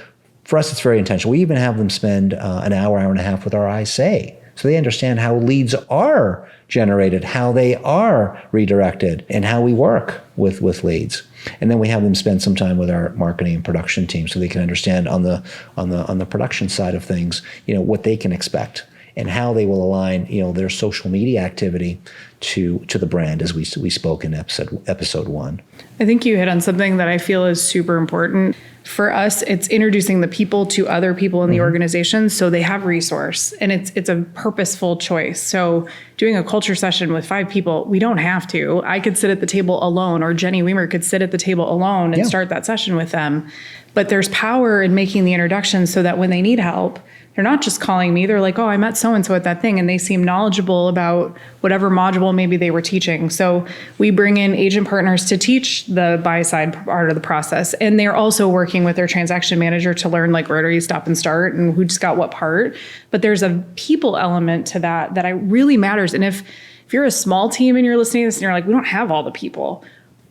for us, it's very intentional. We even have them spend an hour and a half with our ISA, so they understand how leads are generated, how they are redirected, and how we work with leads. And then we have them spend some time with our marketing and production team, so they can understand on the production side of things, what they can expect and how they will align, their social media activity to the brand, as we spoke in episode 1. I think you hit on something that I feel is super important. For us, it's introducing the people to other people in the organization so they have resource, and it's a purposeful choice. So doing a culture session with 5 people, we don't have to. I could sit at the table alone, or Jenny Wemert could sit at the table alone and start that session with them. But there's power in making the introduction so that when they need help, they're not just calling me. They're like, oh, I met so-and-so at that thing, and they seem knowledgeable about whatever module maybe they were teaching. So we bring in agent partners to teach the buy-side part of the process. And they're also working with their transaction manager to learn like rotary stop and start and who just got what part. But there's a people element to that really matters. And if you're a small team and you're listening to this and you're like, we don't have all the people,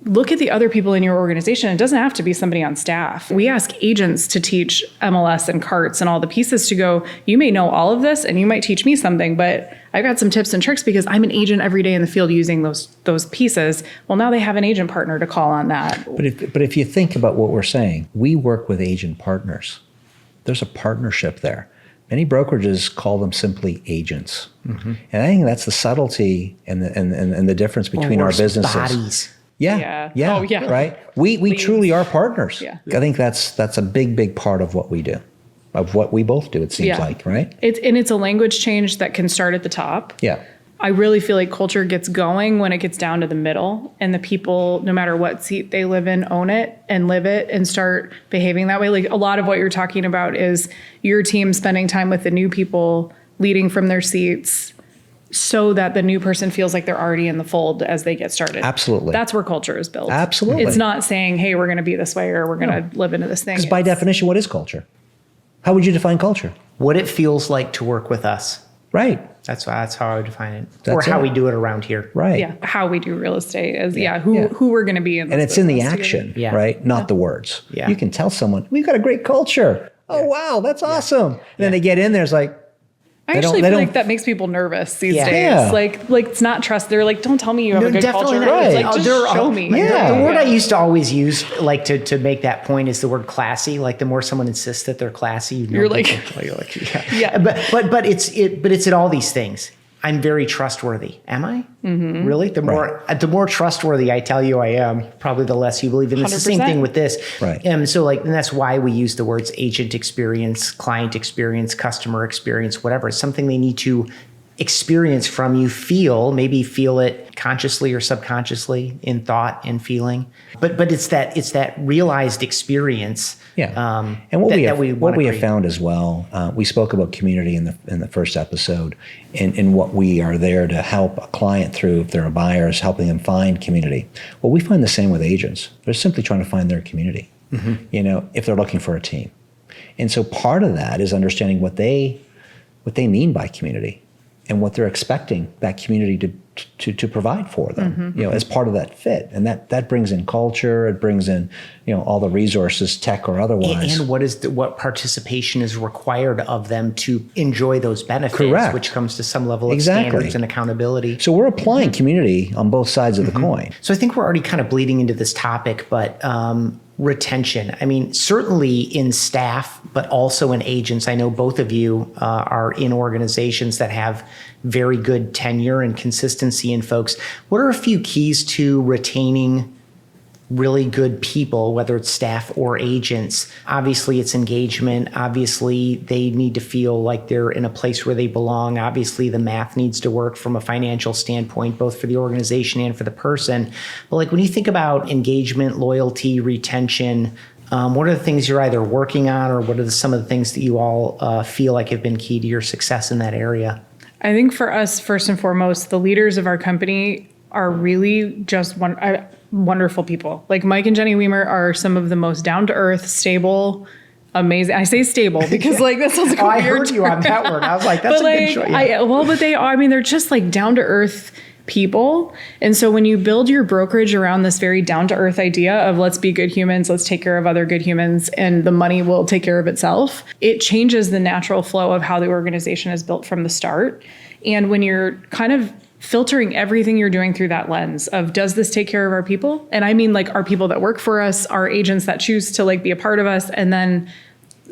look at the other people in your organization. It doesn't have to be somebody on staff. We ask agents to teach MLS and carts and all the pieces to go, you may know all of this and you might teach me something, but I've got some tips and tricks because I'm an agent every day in the field using those pieces. Well, now they have an agent partner to call on that. But if you think about what we're saying, we work with agent partners. There's a partnership there. Many brokerages call them simply agents. And I think that's the subtlety and the difference between our businesses. Bodies. Yeah. Oh, yeah. Right. We truly are partners. Yeah. I think that's a big part of what we do, of what we both do. It seems like, right? It's a language change that can start at the top. Yeah. I really feel like culture gets going when it gets down to the middle, and the people, no matter what seat they live in, own it and live it and start behaving that way. Like a lot of what you're talking about is your team spending time with the new people, leading from their seats, so that the new person feels like they're already in the fold as they get started. Absolutely. That's where culture is built. Absolutely. It's not saying, hey, we're going to be this way or we're going to live into this thing. Because by definition, what is culture? How would you define culture? What it feels like to work with us. Right. That's how I would define it. That's or how it. we do it around here. Right. Yeah, how we do real estate is who we're going to be in. And it's in the action, right? Not the words. Yeah. You can tell someone, we've got a great culture. Oh, wow, that's awesome. And then they get in there, it's like, I actually feel like that makes people nervous these days. Yeah. Like it's not trust. They're like, don't tell me you have a good culture. Not. It's Right. like, just show me. The word I used to always use, like to make that point, is the word classy. Like the more someone insists that they're classy, You're like, yeah. But it's at all these things. I'm very trustworthy. Am I? Mm-hmm. Really? The more trustworthy I tell you I am, probably the less you believe in. It's the same thing with this. Right. And that's why we use the words agent experience, client experience, customer experience, whatever. It's something they need to experience from you, maybe feel it consciously or subconsciously in thought and feeling. But it's that realized experience. Yeah. And what we have found as well, we spoke about community in the first episode, and what we are there to help a client through if they're a buyer, is helping them find community. Well, we find the same with agents. They're simply trying to find their community, if they're looking for a team. And so part of that is understanding what they mean by community and what they're expecting that community to provide for them, as part of that fit. And that brings in culture, it brings in, all the resources, tech or otherwise. And what participation is required of them to enjoy those benefits, Correct. Which comes to some level of standards and accountability. So we're applying community on both sides of the coin. So I think we're already kind of bleeding into this topic, but retention. I mean, certainly in staff, but also in agents. I know both of you are in organizations that have very good tenure and consistency in folks. What are a few keys to retaining really good people, whether it's staff or agents? Obviously, it's engagement. Obviously, they need to feel like they're in a place where they belong. Obviously, the math needs to work from a financial standpoint, both for the organization and for the person. But like when you think about engagement, loyalty, retention, what are the things you're either working on, or what are some of the things that you all feel like have been key to your success in that area? I think for us, first and foremost, the leaders of our company are really just wonderful people. Like Mike and Jenny Wemert are some of the most down-to-earth, stable, amazing. I say stable because that sounds like a weird I heard you on that word. I was like, that's a good choice. But they are. I mean, they're just like down-to-earth people. And so when you build your brokerage around this very down-to-earth idea of let's be good humans, let's take care of other good humans, and the money will take care of itself, it changes the natural flow of how the organization is built from the start. And when you're kind of filtering everything you're doing through that lens of, does this take care of our people? And I mean, like, our people that work for us, our agents that choose to be a part of us, and then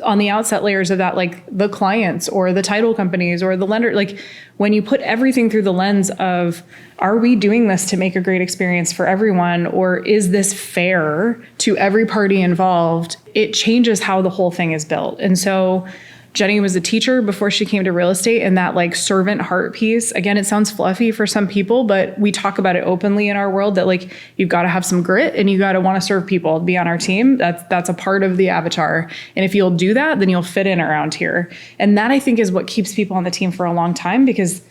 on the outset layers of that, like the clients or the title companies or the lender, like when you put everything through the lens of, are we doing this to make a great experience for everyone? Or is this fair to every party involved? It changes how the whole thing is built. And so Jenny was a teacher before she came to real estate, and that like servant heart piece, again, it sounds fluffy for some people, but we talk about it openly in our world that like, you've got to have some grit and you got to want to serve people, be on our team. That's a part of the avatar. And if you'll do that, then you'll fit in around here. And that I think is what keeps people on the team for a long time, because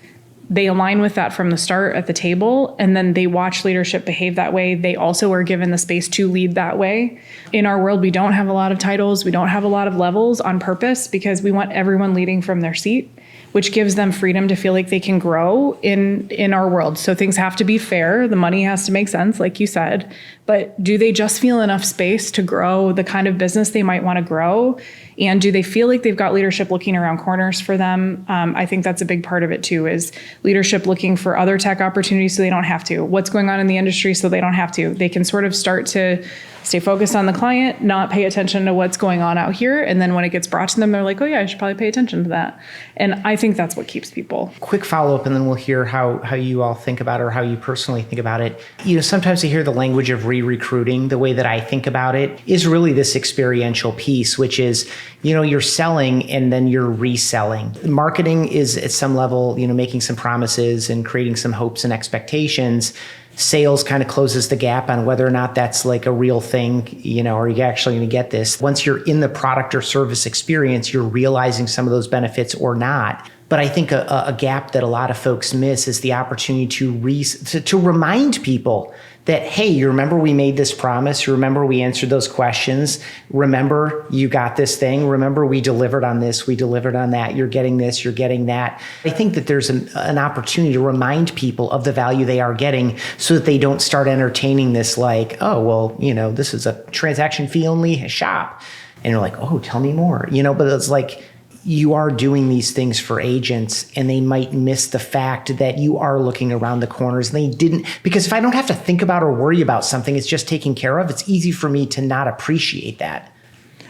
they align with that from the start at the table, and then they watch leadership behave that way. They also are given the space to lead that way. In our world, we don't have a lot of titles. We don't have a lot of levels on purpose, because we want everyone leading from their seat, which gives them freedom to feel like they can grow in our world. So things have to be fair. The money has to make sense, like you said. But do they just feel enough space to grow the kind of business they might want to grow? And do they feel like they've got leadership looking around corners for them? I think that's a big part of it too, is leadership looking for other tech opportunities so they don't have to. What's going on in the industry so they don't have to. They can sort of start to stay focused on the client, not pay attention to what's going on out here. And then when it gets brought to them, they're like, oh yeah, I should probably pay attention to that. And I think that's what keeps people. Quick follow-up, and then we'll hear how you all think about it, or how you personally think about it. Sometimes I hear the language of re-recruiting. The way that I think about it is really this experiential piece, which is, you're selling and then you're reselling. Marketing is at some level, making some promises and creating some hopes and expectations. Sales kind of closes the gap on whether or not that's like a real thing, are you actually going to get this? Once you're in the product or service experience, you're realizing some of those benefits or not. But I think a gap that a lot of folks miss is the opportunity to remind people that, hey, you remember we made this promise? You remember we answered those questions? Remember you got this thing? Remember we delivered on this, we delivered on that, you're getting this, you're getting that. I think that there's an opportunity to remind people of the value they are getting so that they don't start entertaining this like, oh, well, this is a transaction fee only shop. And you're like, oh, tell me more, but it's like, you are doing these things for agents, and they might miss the fact that you are looking around the corners. And they didn't, because if I don't have to think about or worry about something, it's just taken care of. It's easy for me to not appreciate that.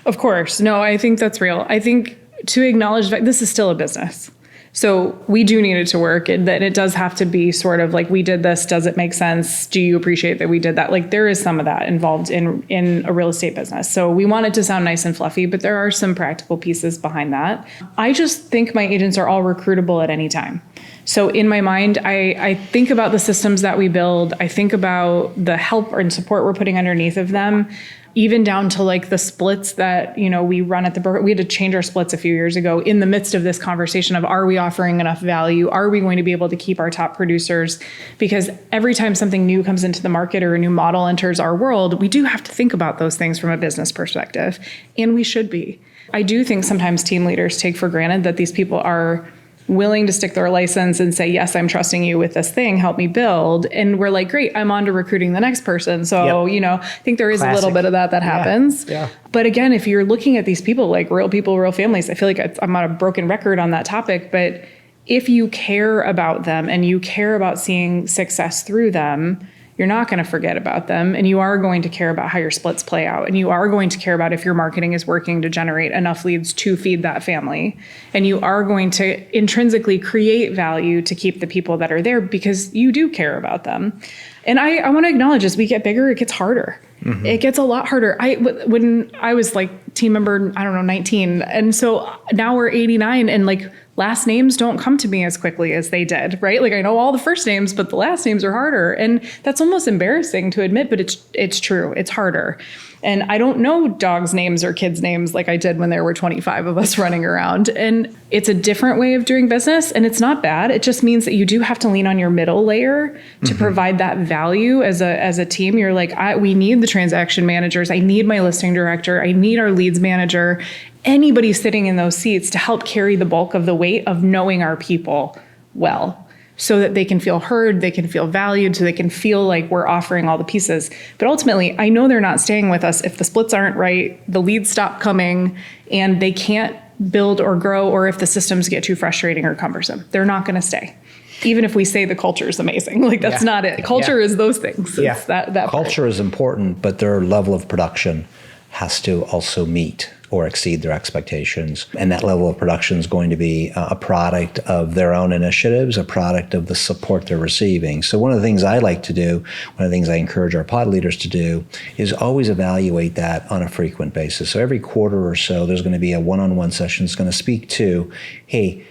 Of course. No, I think that's real. I think to acknowledge that this is still a business. So we do need it to work, and that it does have to be sort of like, we did this. Does it make sense? Do you appreciate that we did that? Like, there is some of that involved in a real estate business. So we want it to sound nice and fluffy, but there are some practical pieces behind that. I just think my agents are all recruitable at any time. So in my mind, I think about the systems that we build. I think about the help and support we're putting underneath of them, even down to like the splits that, we run at the broker. We had to change our splits a few years ago in the midst of this conversation of, are we offering enough value? Are we going to be able to keep our top producers? Because every time something new comes into the market or a new model enters our world, we do have to think about those things from a business perspective, and we should be. I do think sometimes team leaders take for granted that these people are willing to stick their license and say, yes, I'm trusting you with this thing, help me build. And we're like, great, I'm on to recruiting the next person. So, I think there is a little bit of that happens. Yeah. But again, if you're looking at these people, like real people, real families, I feel like I'm on a broken record on that topic, but if you care about them and you care about seeing success through them, you're not going to forget about them, and you are going to care about how your splits play out, and you are going to care about if your marketing is working to generate enough leads to feed that family, and you are going to intrinsically create value to keep the people that are there because you do care about them. And I want to acknowledge, as we get bigger, it gets harder. Mm-hmm. It gets a lot harder. When I was like team member, 19, and so now we're 89, and like last names don't come to me as quickly as they did, right? Like I know all the first names, but the last names are harder. And that's almost embarrassing to admit, but it's true. It's harder. And I don't know dogs' names or kids' names like I did when there were 25 of us running around. And it's a different way of doing business, and it's not bad. It just means that you do have to lean on your middle layer to provide that value as a team. You're like, we need the transaction managers. I need my listing director. I need our leads manager. Anybody sitting in those seats to help carry the bulk of the weight of knowing our people well, so that they can feel heard, they can feel valued, so they can feel like we're offering all the pieces. But ultimately, I know they're not staying with us if the splits aren't right, the leads stop coming, and they can't build or grow, or if the systems get too frustrating or cumbersome. They're not going to stay. Even if we say the culture is amazing, like that's not it. Culture is those things. It's that culture is important, but their level of production has to also meet or exceed their expectations. And that level of production is going to be a product of their own initiatives, a product of the support they're receiving. So one of the things I like to do, one of the things I encourage our pod leaders to do, is always evaluate that on a frequent basis. So every quarter or so, there's going to be a one-on-one session that's going to speak to, hey,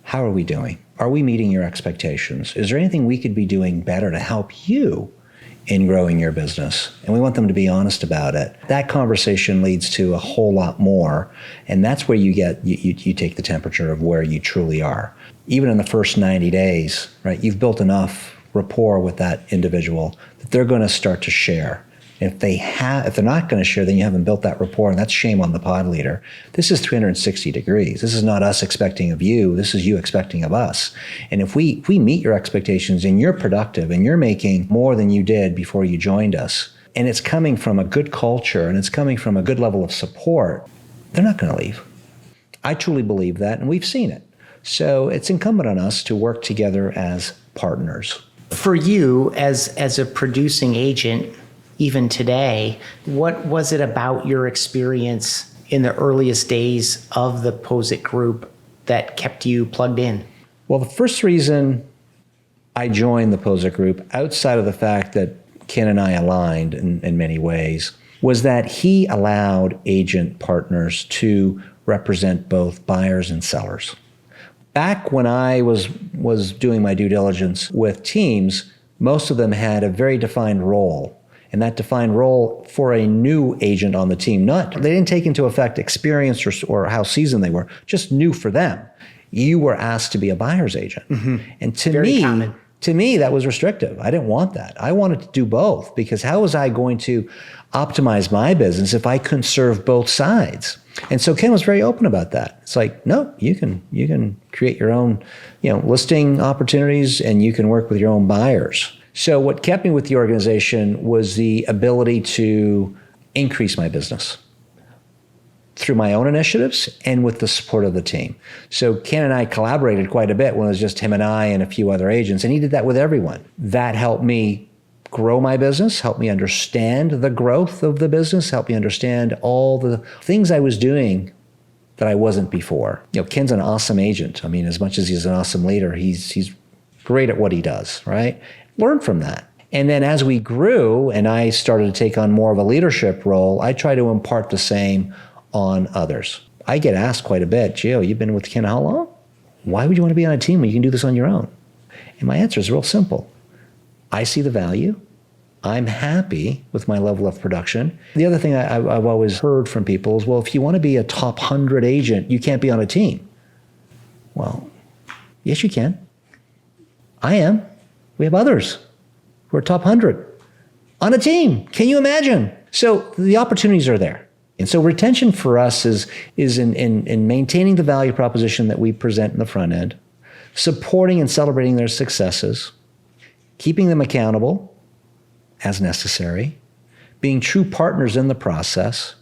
how are we doing? Are we meeting your expectations? Is there anything we could be doing better to help you in growing your business? And we want them to be honest about it. That conversation leads to a whole lot more. And that's where you take the temperature of where you truly are. Even in the first 90 days, right, you've built enough rapport with that individual that they're going to start to share. If they're not going to share, then you haven't built that rapport, and that's shame on the pod leader. This is 360 degrees. This is not us expecting of you. This is you expecting of us. And if we meet your expectations and you're productive and you're making more than you did before you joined us, and it's coming from a good culture and it's coming from a good level of support, they're not going to leave. I truly believe that, and we've seen it. So it's incumbent on us to work together as partners. For you, as a producing agent, even today, what was it about your experience in the earliest days of the Pozek Group that kept you plugged in? Well, the first reason I joined the Pozek Group, outside of the fact that Ken and I aligned in many ways, was that he allowed agent partners to represent both buyers and sellers. Back when I was doing my due diligence with teams, most of them had a very defined role. And that defined role for a new agent on the team, they didn't take into effect experience or how seasoned they were, just new for them. You were asked to be a buyer's agent. Mm-hmm. And to me, that was restrictive. I didn't want that. I wanted to do both, because how was I going to optimize my business if I couldn't serve both sides? And so Ken was very open about that. It's like, no, you can create your own, listing opportunities, and you can work with your own buyers. So what kept me with the organization was the ability to increase my business through my own initiatives and with the support of the team. So Ken and I collaborated quite a bit when it was just him and I and a few other agents, and he did that with everyone. That helped me grow my business, helped me understand the growth of the business, helped me understand all the things I was doing that I wasn't before. Ken's an awesome agent. I mean, as much as he's an awesome leader, he's great at what he does, right? Learn from that. And then as we grew and I started to take on more of a leadership role, I try to impart the same on others. I get asked quite a bit, Gio, you've been with Ken how long? Why would you want to be on a team when you can do this on your own? And my answer is real simple. I see the value. I'm happy with my level of production. The other thing I've always heard from people is, well, if you want to be a top 100 agent, you can't be on a team. Well, yes, you can. I am. We have others who are top 100 on a team. Can you imagine? So the opportunities are there. And so retention for us is in maintaining the value proposition that we present in the front end, supporting and celebrating their successes, keeping them accountable as necessary, being true partners in the process,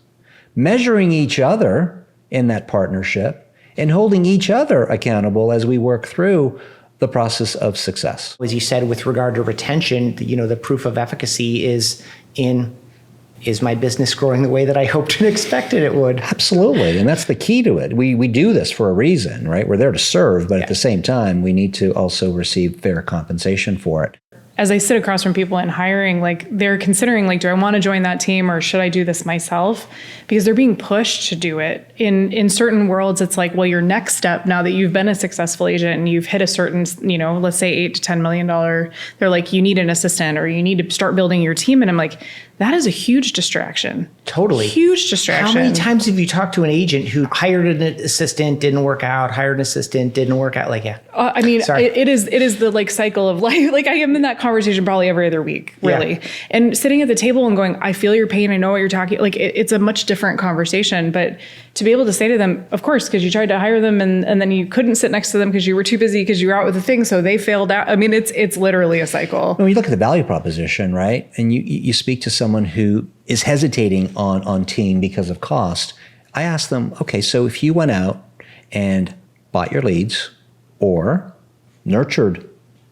measuring each other in that partnership, and holding each other accountable as we work through the process of success. As you said, with regard to retention, the proof of efficacy is my business growing the way that I hoped and expected it would? Absolutely. And that's the key to it. We do this for a reason, right? We're there to serve, but at the same time, we need to also receive fair compensation for it. As I sit across from people in hiring, they're considering, do I want to join that team or should I do this myself? Because they're being pushed to do it. In certain worlds, it's like, well, your next step, now that you've been a successful agent and you've hit a certain, let's say $8 to $10 million, they're like, you need an assistant or you need to start building your team. And I'm like, that is a huge distraction. Totally. Huge distraction. How many times have you talked to an agent who hired an assistant, didn't work out, hired an assistant, didn't work out? It is the cycle of life. I am in that conversation probably every other week, really. Yeah. And sitting at the table and going, I feel your pain. I know what you're talking. It's a much different conversation. But to be able to say to them, of course, because you tried to hire them and then you couldn't sit next to them because you were too busy because you were out with the thing. So they failed out. I mean, it's literally a cycle. When you look at the value proposition, right? And you speak to someone who is hesitating on team because of cost. I ask them, okay, so if you went out and bought your leads or nurtured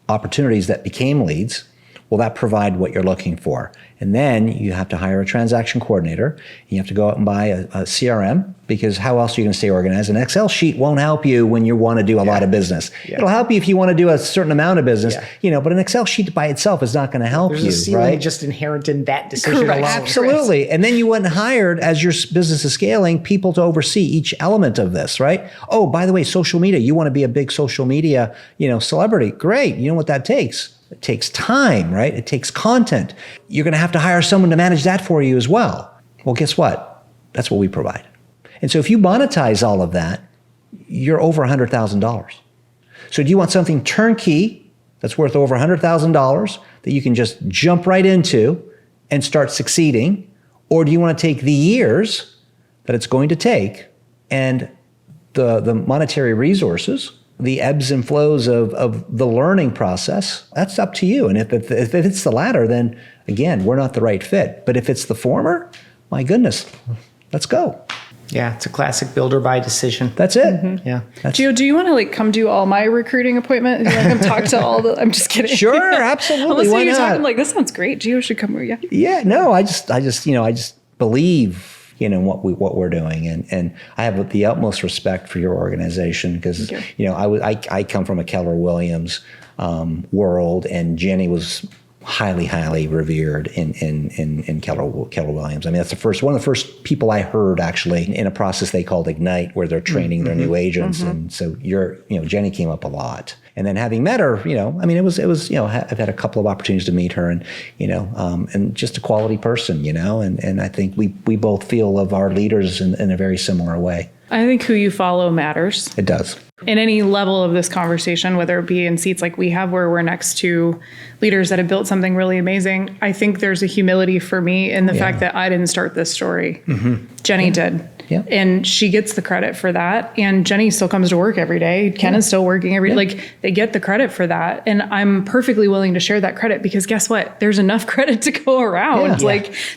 opportunities that became leads, Will that provide what you're looking for? And then you have to hire a transaction coordinator. You have to go out and buy a CRM, because how else are you going to stay organized? An Excel sheet won't help you when you want to do a lot of business. Yeah. It'll help you if you want to do a certain amount of business, but an Excel sheet by itself is not going to help There's you, a ceiling right? just inherent in that decision alone. Absolutely. And then you went and hired, as your business is scaling, people to oversee each element of this, right? Oh, by the way, social media. You want to be a big social media, celebrity. Great. You know what that takes? It takes time, right? It takes content. You're going to have to hire someone to manage that for you as well. Well, guess what? That's what we provide. And so if you monetize all of that, you're over $100,000. So do you want something turnkey that's worth over $100,000 that you can just jump right into and start succeeding? Or do you want to take the years that it's going to take and the monetary resources, the ebbs and flows of the learning process? That's up to you. And if it's the latter, then again, we're not the right fit. But if it's the former, my goodness, let's go. Yeah, it's a classic builder by decision. That's it. Mm-hmm. Yeah. Gio, do you want to come do all my recruiting appointments? Talk to all the, I'm just kidding. Sure, absolutely. Listening Why to you not? talk, I'm like, this sounds great. Gio should come. Yeah. Yeah, no, I just believe what we're doing, and I have the utmost respect for your organization, because I come from a Keller Williams world, and Jenny was highly revered in Keller Williams. I mean, that's one of the first people I heard actually in a process they called Ignite, where they're training their new agents, and so Jenny came up a lot. And then having met her, it was I've had a couple of opportunities to meet her, and and just a quality person, and I think we both feel of our leaders in a very similar way. I think who you follow matters. It does. In any level of this conversation, whether it be in seats like we have where we're next to leaders that have built something really amazing, I think there's a humility for me in the fact that I didn't start this story. Jenny did. Yeah. And she gets the credit for that. And Jenny still comes to work every day. Ken is still working every day. Like, they get the credit for that. And I'm perfectly willing to share that credit, because guess what? There's enough credit to go around.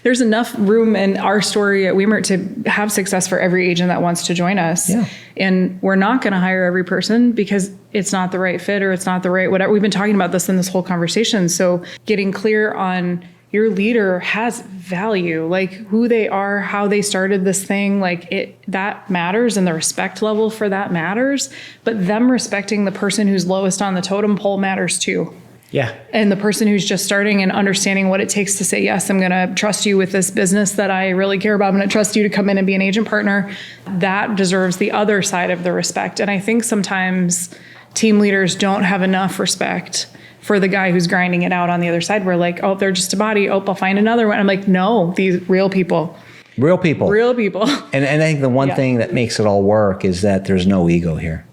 There's enough room in our story at Wemert to have success for every agent that wants to join us. Yeah. And we're not going to hire every person because it's not the right fit or it's not the right whatever. We've been talking about this in this whole conversation. So getting clear on your leader has value, like who they are, how they started this thing, that matters, and the respect level for that matters. But them respecting the person who's lowest on the totem pole matters too. Yeah. And the person who's just starting and understanding what it takes to say, yes, I'm going to trust you with this business that I really care about. I'm going to trust you to come in and be an agent partner. That deserves the other side of the respect. And I think sometimes team leaders don't have enough respect for the guy who's grinding it out on the other side. We're like, oh, they're just a body. Oh, I'll find another one. I'm like, no, these real people. Real people. Real people. And I think the one thing that makes it all work is that there's no ego here.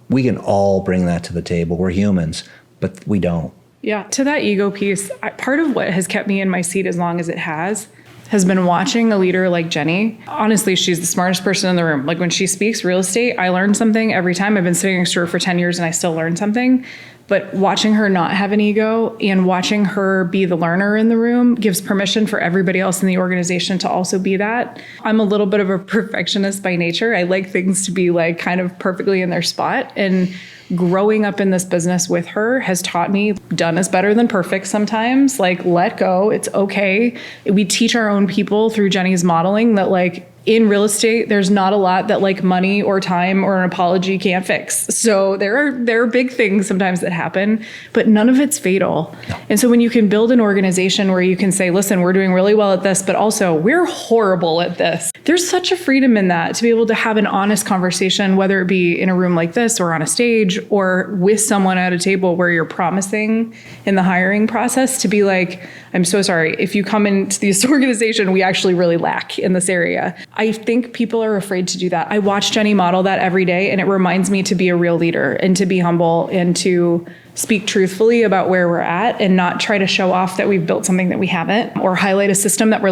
We can all bring that to the table. We're humans, but we don't. Yeah. To that ego piece, part of what has kept me in my seat as long as it has been watching a leader like Jenny. Honestly, she's the smartest person in the room. Like, when she speaks real estate, I learn something every time. I've been sitting next to her for 10 years and I still learn something. But watching her not have an ego and watching her be the learner in the room gives permission for everybody else in the organization to also be that. I'm a little bit of a perfectionist by nature. I like things to be kind of perfectly in their spot. And growing up in this business with her has taught me done is better than perfect sometimes. Let go. It's okay. We teach our own people through Jenny's modeling that in real estate, there's not a lot that money or time or an apology can't fix. So there are big things sometimes that happen, but none of it's fatal. No. And so when you can build an organization where you can say, listen, we're doing really well at this, but also we're horrible at this. There's such a freedom in that to be able to have an honest conversation, whether it be in a room like this or on a stage or with someone at a table where you're promising in the hiring process to be like, I'm so sorry. If you come into this organization, we actually really lack in this area. I think people are afraid to do that. I watch Jenny model that every day, and it reminds me to be a real leader and to be humble and to speak truthfully about where we're at and not try to show off that we've built something that we haven't, or highlight a system that we're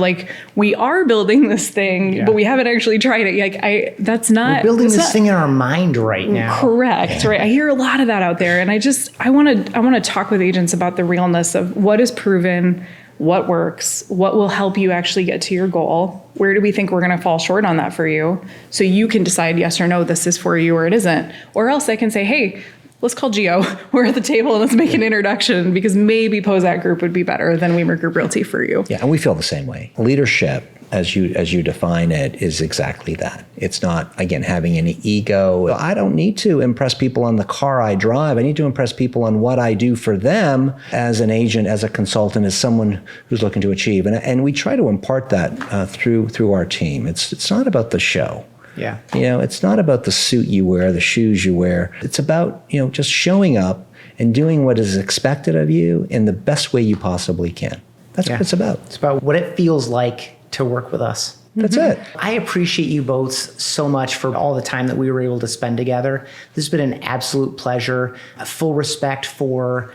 we are building this thing, but we haven't actually tried it. That's not... We're building this thing in our mind right now. Correct, right? I hear a lot of that out there, and I want to talk with agents about the realness of what is proven, what works, what will help you actually get to your goal. Where do we think we're going to fall short on that for you? So you can decide yes or no, this is for you or it isn't. Or else I can say, hey, let's call Gio. We're at the table and let's make an introduction because maybe Pozek Group would be better than Wemert Group Realty for you. Yeah, and we feel the same way. Leadership, as you define it, is exactly that. It's not, again, having any ego. I don't need to impress people on the car I drive. I need to impress people on what I do for them as an agent, as a consultant, as someone who's looking to achieve. And we try to impart that through our team. It's not about the show. Yeah. It's not about the suit you wear, the shoes you wear. It's about, just showing up and doing what is expected of you in the best way you possibly can. That's what it's about. It's about what it feels like to work with us. That's it. I appreciate you both so much for all the time that we were able to spend together. This has been an absolute pleasure. Full respect for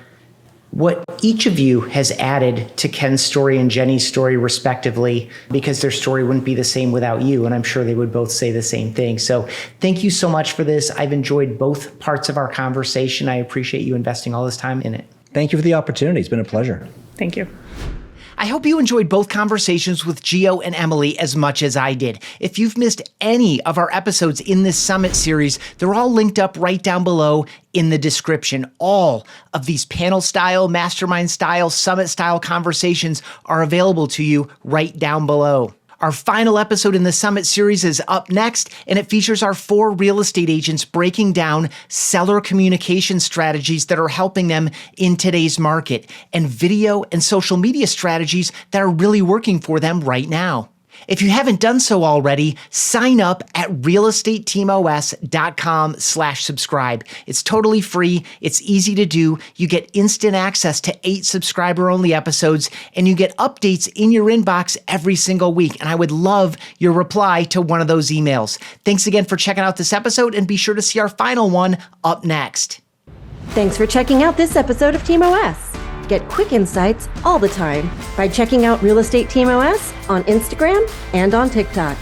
what each of you has added to Ken's story and Jenny's story respectively, because their story wouldn't be the same without you, and I'm sure they would both say the same thing. So thank you so much for this. I've enjoyed both parts of our conversation. I appreciate you investing all this time in it. Thank you for the opportunity. It's been a pleasure. Thank you. I hope you enjoyed both conversations with Gio and Emily as much as I did. If you've missed any of our episodes in this Summit series, they're all linked up right down below in the description. All of these panel style, mastermind style, summit style conversations are available to you right down below. Our final episode in the Summit series is up next, and it features our 4 real estate agents breaking down seller communication strategies that are helping them in today's market, and video and social media strategies that are really working for them right now. If you haven't done so already, sign up at realestateteamos.com/subscribe. It's totally free. It's easy to do. You get instant access to 8 subscriber-only episodes, and you get updates in your inbox every single week. And I would love your reply to one of those emails. Thanks again for checking out this episode, and be sure to see our final one up next. Thanks for checking out this episode of Team OS. Get quick insights all the time by checking out Real Estate Team OS on Instagram and on TikTok.